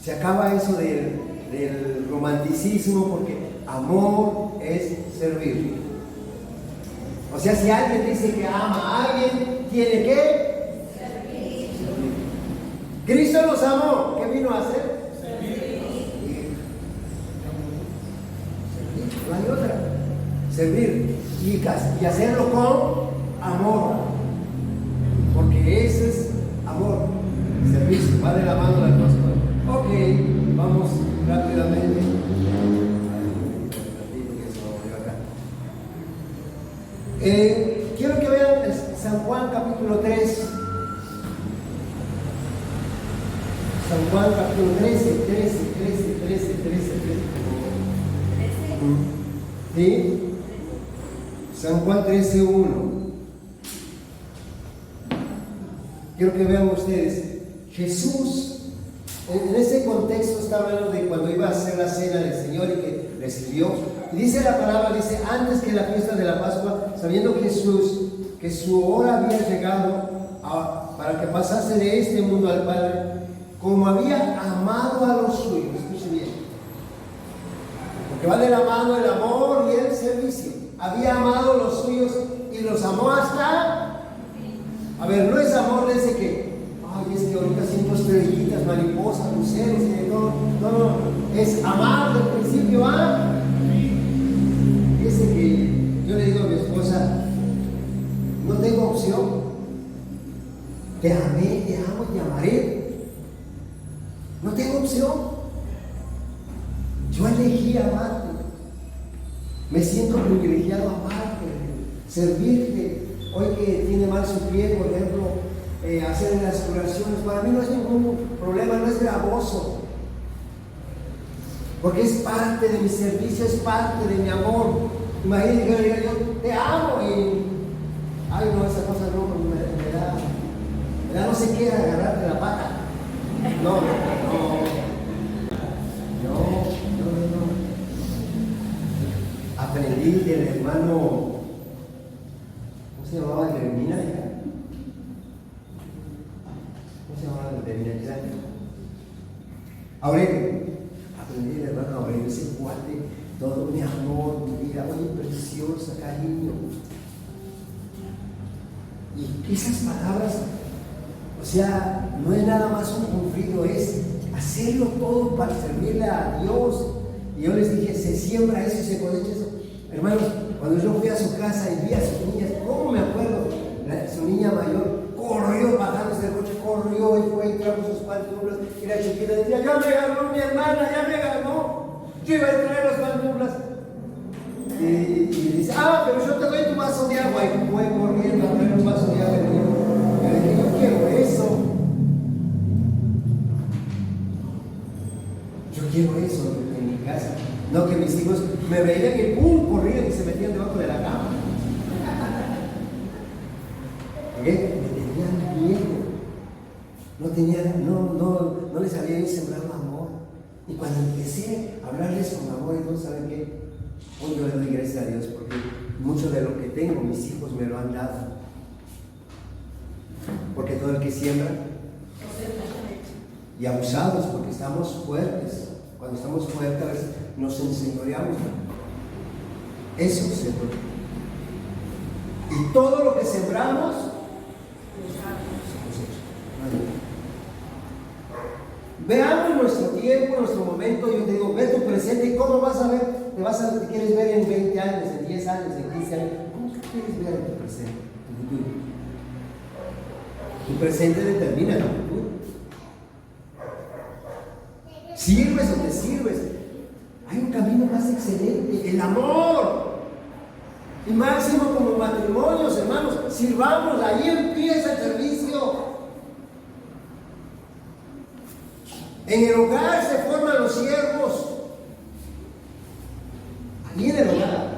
Se acaba eso del romanticismo, porque amor es servir. O sea, si alguien dice que ama a alguien, tiene que servir. Cristo nos amó. ¿Qué vino a hacer? Servir. No hay otra. Servir. Y hacerlo con amor. Porque ese es amor. Servicio. Va de la mano las dos cosas. Ok, vamos rápidamente. Quiero que vean San Juan capítulo 3. San Juan capítulo 13. ¿Sí? San Juan 13:1. Quiero que vean ustedes. Jesús, en ese contexto, está hablando de cuando iba a hacer la cena del Señor y que le sirvió. Y dice la palabra, dice, antes que la fiesta de la Pascua, sabiendo Jesús que su hora había llegado para que pasase de este mundo al Padre, como había amado a los suyos, escuche bien, porque va de la mano el amor y el servicio. Había amado a los suyos y los amó hasta... A ver, no es amor de ese que, ay, es que ahorita siento estrellitas, mariposas, luceros y de todo. No, es amar del principio a... Ese que yo le digo a mi esposa, no tengo opción. Te amé, te amo y te amaré. No tengo opción. Yo elegí amarte. Me siento privilegiado a amarte, servirte. Hoy que tiene mal su pie, por ejemplo, hacer las oraciones, para mí no es ningún problema, no es gravoso. Porque es parte de mi servicio, es parte de mi amor. Imagínate que yo diga, yo te amo y... Ay, no, esa cosa no me da no sé qué, agarrarte la pata. No. Aprendí del hermano, ¿cómo se llamaba? Jeremina. ¿Cómo se llamaba Jeremina? Aurelio. Aprendí del hermano Aurelio, ese cuate, todo mi amor, mi vida, oye, preciosa, cariño. Y esas palabras, o sea, no es nada más un cumplido, es hacerlo todo para servirle a Dios. Y yo les dije, se siembra eso y se cosecha eso. Hermanos, cuando yo fui a su casa y vi a sus niñas, ¿cómo me acuerdo? Su niña mayor corrió bajándose del coche, corrió y fue y trajo sus pantuflas. Y la chiquita decía, ya me ganó mi hermana, ya me ganó. Yo iba a traer los pantuflas. Y dice, pero yo te doy tu vaso de agua. Y fue corriendo a traer un vaso de agua. Y yo dije, yo quiero eso. Yo quiero eso en mi casa. No que mis hijos me veían que pum, corrían y se metían debajo de la cama. Me tenían miedo. No les había bien sembrado amor. Y cuando empecé a hablarles con amor, entonces, ¿saben qué? Hoy yo le doy gracias a Dios porque mucho de lo que tengo, mis hijos me lo han dado. Porque todo el que siembra, y abusados, porque estamos fuertes. Cuando estamos fuertes, a veces nos enseñoreamos. Eso se produce. Y todo lo que sembramos, veamos nuestro tiempo, nuestro momento. Yo te digo, ve tu presente y cómo vas a ver. Te quieres ver en 20 años, en 10 años, en 15 años. ¿Cómo que quieres ver en tu presente, tu futuro? Tu presente determina tu futuro. ¿Sirves o te sirves? Hay un camino más excelente, el amor. Y máximo como matrimonios, hermanos, sirvamos, ahí empieza el servicio. En el hogar se forman los siervos. Ahí en el hogar.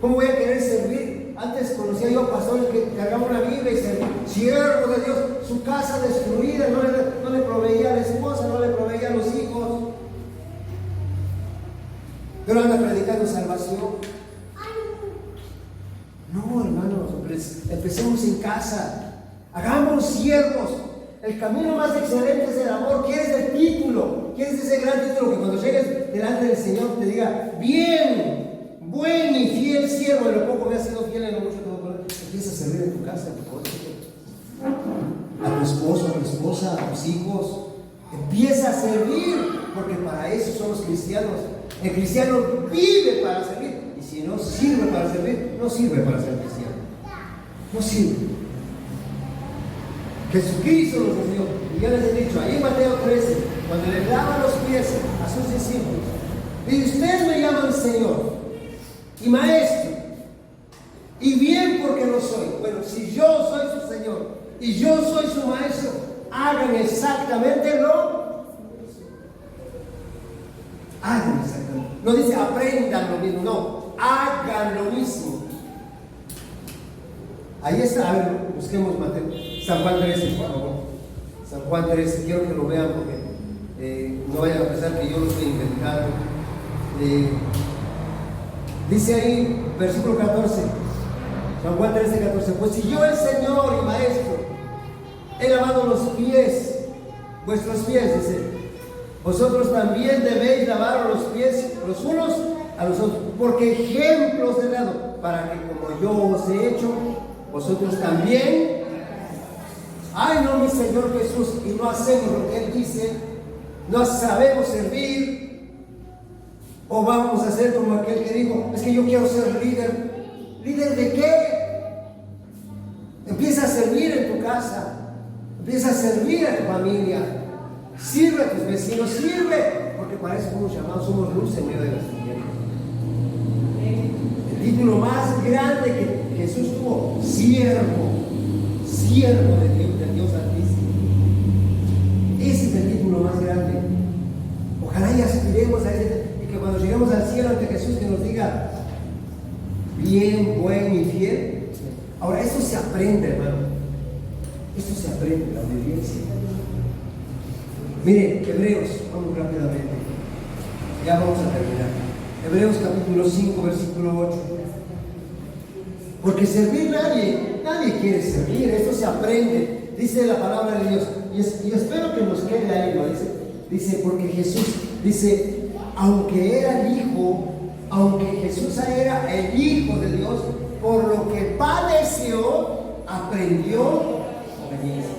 ¿Cómo voy a querer servir? Antes conocía yo a pastores que cargaban una Biblia y servían. Siervo de Dios, su casa destruida, no le proveía a la esposa, no le proveía a los hijos. Pero anda predicando salvación. No, hermanos, empecemos en casa. Hagámonos siervos. El camino más excelente es el amor. ¿Quieres el título? ¿Quieres ese gran título que cuando llegues delante del Señor te diga: bien, buen y fiel siervo, en lo poco me has sido fiel, en lo mucho te voy a poner? Empieza a servir en tu casa, en tu coche, a tu esposo, a tu esposa, a tus hijos. Empieza a servir, porque para eso son los cristianos. El cristiano vive para servir, y si no sirve para servir, no sirve para ser cristiano. No sirve. Jesucristo nos enseñó, y yo les he dicho ahí en Mateo 13, cuando le lava los pies a sus discípulos, y ustedes me llaman Señor y Maestro, y bien porque lo soy. Bueno, si yo soy su Señor y yo soy su Maestro, hagan exactamente hagan exactamente. No dice aprendan lo mismo, no, hagan lo mismo. Ahí está, a ver, busquemos Mateo, San Juan 13, por favor. San Juan 13, quiero que lo vean porque no vayan a pensar que yo lo estoy inventando. Dice ahí, versículo 14, San Juan 13, 14: pues si yo, el Señor y Maestro, he lavado los pies, vuestros pies, dice, vosotros también debéis lavar los pies los unos a los otros, porque ejemplos he dado, para que como yo os he hecho, vosotros también. Ay, no, mi Señor Jesús, y no hacemos lo que Él dice, no sabemos servir, o vamos a hacer como aquel que dijo: es que yo quiero ser líder. ¿Líder de qué? Empieza a servir en tu casa, empieza a servir a tu familia, sirve a tus vecinos, sirve, porque para eso somos llamados, somos luz en medio de las tinieblas. El título más grande que Jesús tuvo: siervo de Dios Altísimo. Ese es el título más grande. Ojalá y aspiremos a ese, y que cuando lleguemos al cielo ante Jesús, que nos diga: bien, buen y fiel. Ahora, esto se aprende, hermano. Esto se aprende, la obediencia. Miren, Hebreos, vamos rápidamente. Ya vamos a terminar. Hebreos capítulo 5, versículo 8. Porque servir nadie quiere servir, esto se aprende, dice la palabra de Dios. Y espero que nos quede ahí, ¿no? Dice, porque Jesús, dice, aunque Jesús era el Hijo de Dios, por lo que padeció, aprendió obediencia.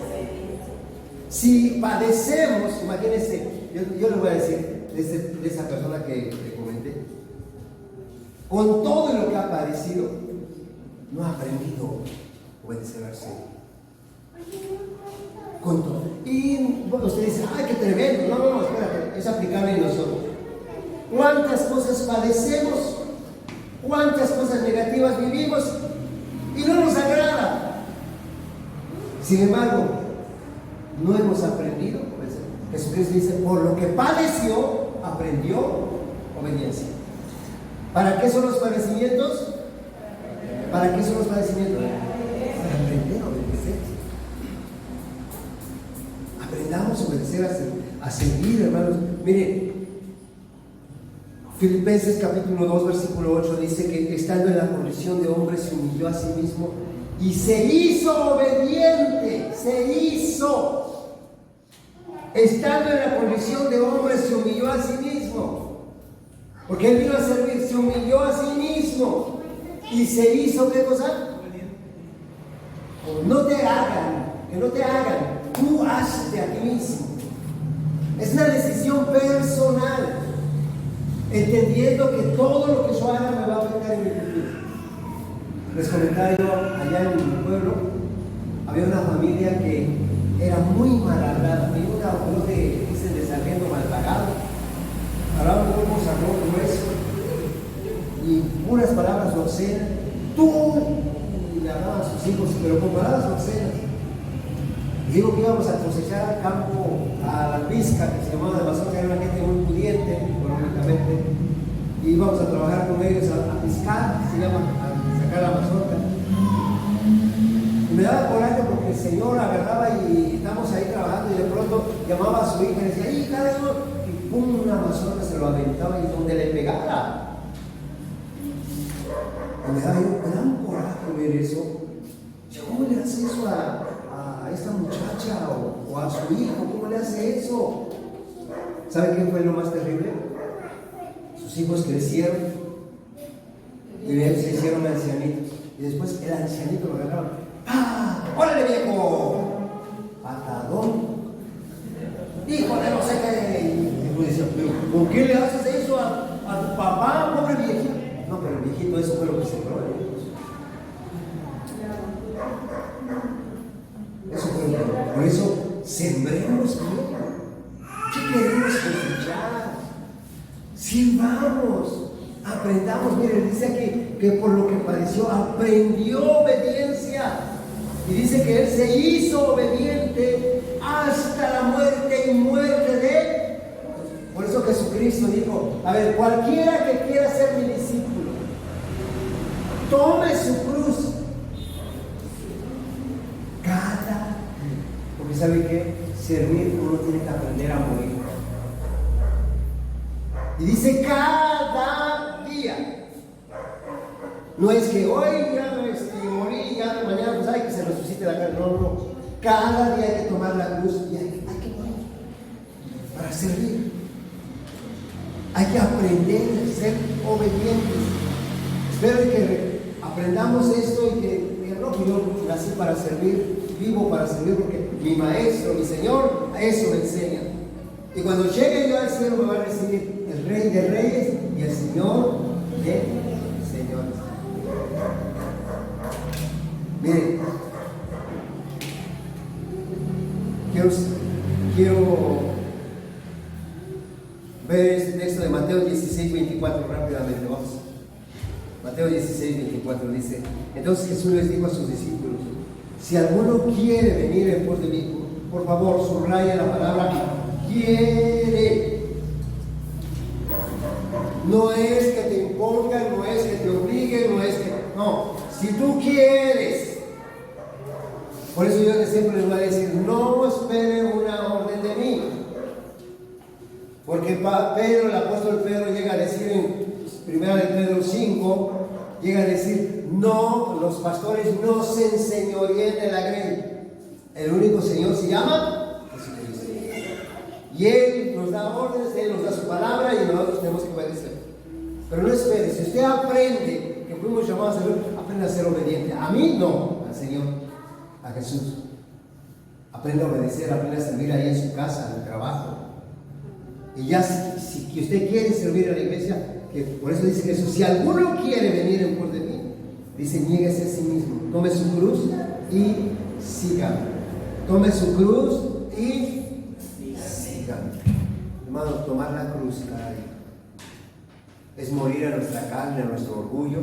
Si padecemos, imagínense, yo les voy a decir de esa persona que comenté, con todo lo que ha padecido, no ha aprendido a obedecer al Señor. Con todo. Y bueno, usted dice: ¡ay, qué tremendo! No, espérate, es aplicable en nosotros. ¿Cuántas cosas padecemos? ¿Cuántas cosas negativas vivimos? Y no nos agrada. Sin embargo, no hemos aprendido. Jesucristo dice: por lo que padeció, aprendió obediencia. ¿Para qué son los padecimientos? ¿Para qué son los padecimientos? Para aprender a obedecer. Aprendamos a obedecer, a servir, hermanos. Mire, Filipenses capítulo 2, versículo 8 dice que estando en la condición de hombre se humilló a sí mismo y se hizo obediente. Estando en la condición de hombre se humilló a sí mismo. Porque Él vino a servir, se humilló a sí mismo. Y se hizo, ¿qué cosa? No te hagan, tú hazte a ti mismo. Es una decisión personal, entendiendo que todo lo que yo haga me va a afectar en mi futuro. Les comentaba yo, allá en mi pueblo, había una familia que era muy mal hablada, y uno que dicen de sargento mal pagado, hablaba un poco sargento grueso, y puras palabras obscenas, tú, y le hablaban a sus hijos, pero con palabras obscenas. Y digo que íbamos a cosechar al campo, a la alpizca, que se llamaba de Mazorca, era una gente muy pudiente económicamente, y íbamos a trabajar con ellos a piscar, se llama, a sacar la mazorca. Y me daba coraje porque el Señor agarraba y llamaba a su hija y decía, hija de Dios, y pum, una amazona se lo aventaba y donde le pegara. Y me da un coraje ver eso. ¿Cómo le hace eso a esta muchacha o a su hijo? ¿Cómo le hace eso? ¿Sabe qué fue lo más terrible? Sus hijos crecieron y se hicieron ancianitos. Y después el ancianito lo agarraron. ¡Ah! ¡Órale, viejo! Patadón. Hijo de no sé qué. Y pues decía, ¿por qué le haces eso a tu papá, pobre viejito? No, pero el viejito, eso fue lo que se sembró. Eso fue lo que. Por eso, sembremos bien. ¿Qué queremos cosechar? Sirvamos, aprendamos. Mire, dice aquí que por lo que padeció, aprendió obediencia. Y dice que él se hizo obediente hasta la muerte y muerte de él. Por eso Jesucristo dijo, a ver, cualquiera que quiera ser mi discípulo, tome su cruz cada día. Porque ¿sabe qué? Servir, uno tiene que aprender a morir. Y dice cada día. No es que hoy ya morí, ya mañana pues hay que se resucite la carne. No. Cada día hay que tomar la cruz y hay que morir para servir. Hay que aprender a ser obedientes. Espero que aprendamos esto y que no, que yo nací para servir, vivo para servir, porque mi maestro, mi Señor, a eso me enseña. Y cuando llegue yo al cielo me va a recibir el Rey de Reyes y el Señor de Señores. Miren, quiero ver este texto de Mateo 16, 24 rápidamente, vamos. Mateo 16, 24 dice, entonces Jesús les dijo a sus discípulos, si alguno quiere venir en pos de mí, por favor, subraya la palabra quiere. No es que te impongan, no es que te obliguen, no, si tú quieres. Por eso yo siempre les voy a decir, no esperen una orden de mí. Porque Pedro, el apóstol Pedro, llega a decir en 1 de Pedro 5, llega a decir, no, los pastores no se enseñoríen de la grey. El único Señor se llama Jesucristo. Y Él nos da órdenes, Él nos da su palabra y nosotros tenemos que obedecer. Pero no espere, si usted aprende que fuimos llamados a ser, aprende a ser obediente. A mí no, al Señor, a Jesús. Aprende a obedecer, aprende a servir ahí en su casa, en el trabajo. Y ya si usted quiere servir a la iglesia, que por eso dice Jesús, si alguno quiere venir en pos de mí, dice, niéguese a sí mismo, tome su cruz y sígame. Tome su cruz y sígame. Hermano, tomar la cruz cada día es morir a nuestra carne, a nuestro orgullo,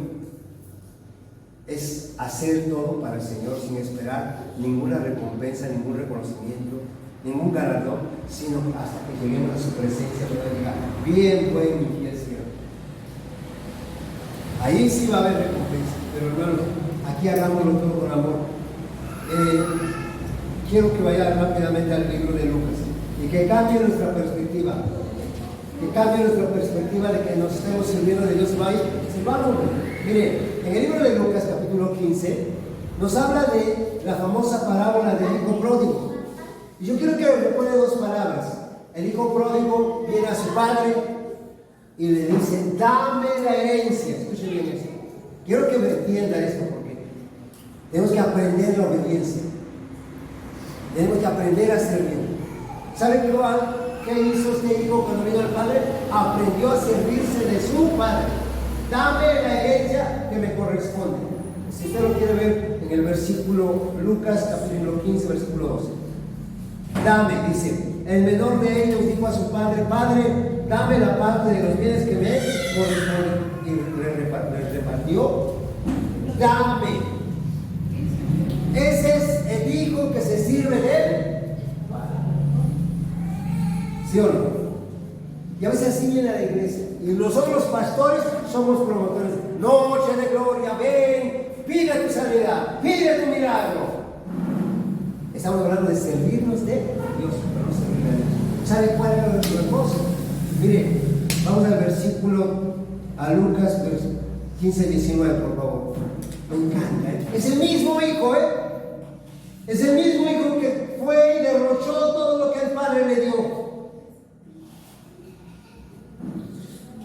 es hacer todo para el Señor sin esperar ninguna recompensa, ningún reconocimiento, ningún galardón, sino hasta que lleguemos a su presencia donde diga, bien buen y fiel siervo. Ahí sí va a haber recompensa, pero hermanos, aquí hagámoslo todo con amor. Quiero que vaya rápidamente al libro de Lucas y que cambie nuestra perspectiva. Que cambie nuestra perspectiva de que nos estemos sirviendo de Dios. Sirvamos. Mire, en el libro de Lucas, capítulo 15, nos habla de la famosa parábola del hijo pródigo. Y yo quiero que recuerde dos palabras. El hijo pródigo viene a su padre y le dice, dame la herencia. Escuchen bien esto. Quiero que me entienda esto porque tenemos que aprender la obediencia. Tenemos que aprender a servir. ¿Sabe qué hizo este hijo cuando vino al padre? Aprendió a servirse de su padre. Dame la herencia que me corresponde. Si usted lo quiere ver en el versículo Lucas, capítulo 15, versículo 12. Dame, dice, el menor de ellos dijo a su padre, Padre, dame la parte de los bienes que me corresponden. Y le repartió, dame. Ese es el hijo que se sirve de él. ¿Sí o no? Y a veces así viene a la iglesia. Y nosotros los pastores somos promotores. Noche de gloria, ven, pide tu sanidad, pide tu milagro. Estamos hablando de servirnos de Dios, pero no servirle a Dios. ¿Sabe cuál era nuestro esposo? Mire, vamos al versículo, a Lucas 15-19, por favor. Me encanta, ¿eh? Es el mismo hijo, ¿eh? Es el mismo hijo que fue y derrochó todo lo que el padre le dio.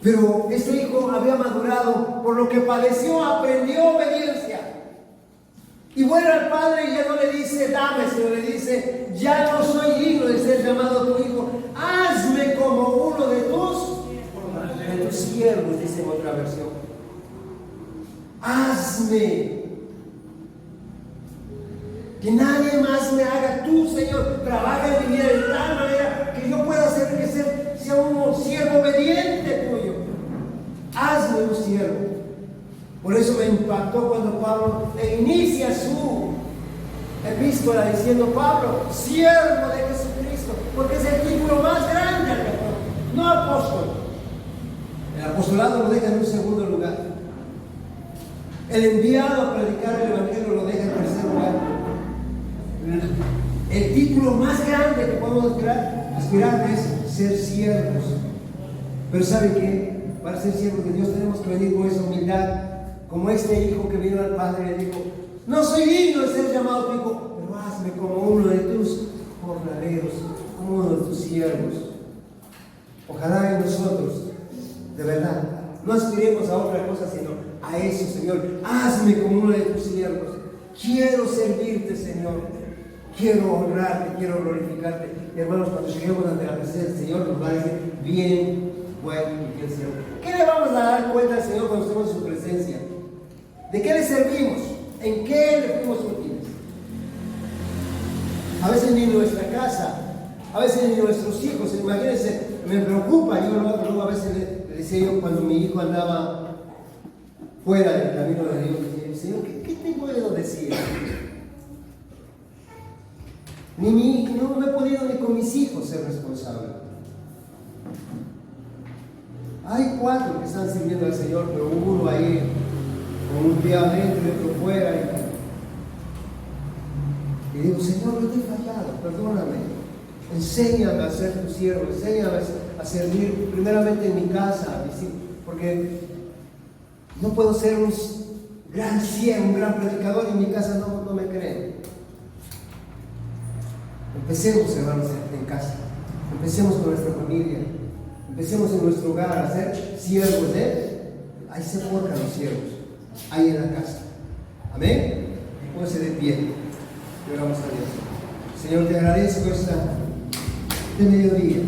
Pero este hijo había madurado, por lo que padeció, aprendió obediencia. Y vuelve al padre y ya no le dice, dame, sino le dice, ya no soy digno de ser llamado tu hijo. Hazme como uno de tus siervos, dice en otra versión. Hazme. Que nadie más me haga. Tú, Señor, trabaja en mi vida de tal manera que yo pueda hacer que sea un siervo obediente tuyo. Hazme un siervo. Por eso me impactó cuando Pablo inicia su epístola diciendo, Pablo, siervo de Jesucristo, porque es el título más grande, no apóstol. El apostolado lo deja en un segundo lugar. El enviado a predicar el evangelio lo deja en tercer lugar. El título más grande que podemos aspirar es ser siervos. Pero ¿sabe qué? Para ser siervos de Dios tenemos que venir con esa humildad, como este hijo que vino al padre y le dijo, no soy digno de ser llamado tu hijo, pero hazme como uno de tus jornaleros, como uno de tus siervos. Ojalá en nosotros, de verdad, no aspiremos a otra cosa sino a eso, Señor. Hazme como uno de tus siervos. Quiero servirte, Señor. Quiero honrarte, quiero glorificarte. Y hermanos, cuando lleguemos ante la presencia del Señor, nos va a decir, bien, bueno y bien siervo. ¿Qué le vamos a dar cuenta al Señor cuando estemos en su presencia? ¿De qué le servimos? ¿En qué le fuimos útiles? A veces ni en nuestra casa, a veces ni nuestros hijos. Imagínense, me preocupa. Yo luego a veces le decía yo, cuando mi hijo andaba fuera del camino de Dios, decía, Señor, ¿qué te puedo decir? No me he podido ni con mis hijos ser responsable. Hay 4 que están sirviendo al Señor, pero uno ahí con un pie adentro y otro fuera. Y digo, Señor, no te he fallado, perdóname. Enséñame a ser tu siervo, enséñame a servir primeramente en mi casa, porque no puedo ser un gran siervo, un gran predicador y en mi casa no me creen. Empecemos, hermanos, en casa. Empecemos con nuestra familia. Empecemos en nuestro hogar a ser siervos de Él. Ahí se forjan los siervos. Ahí en la casa. Amén. Póngase de pie. Y oramos a Dios. Señor, te agradezco este mediodía.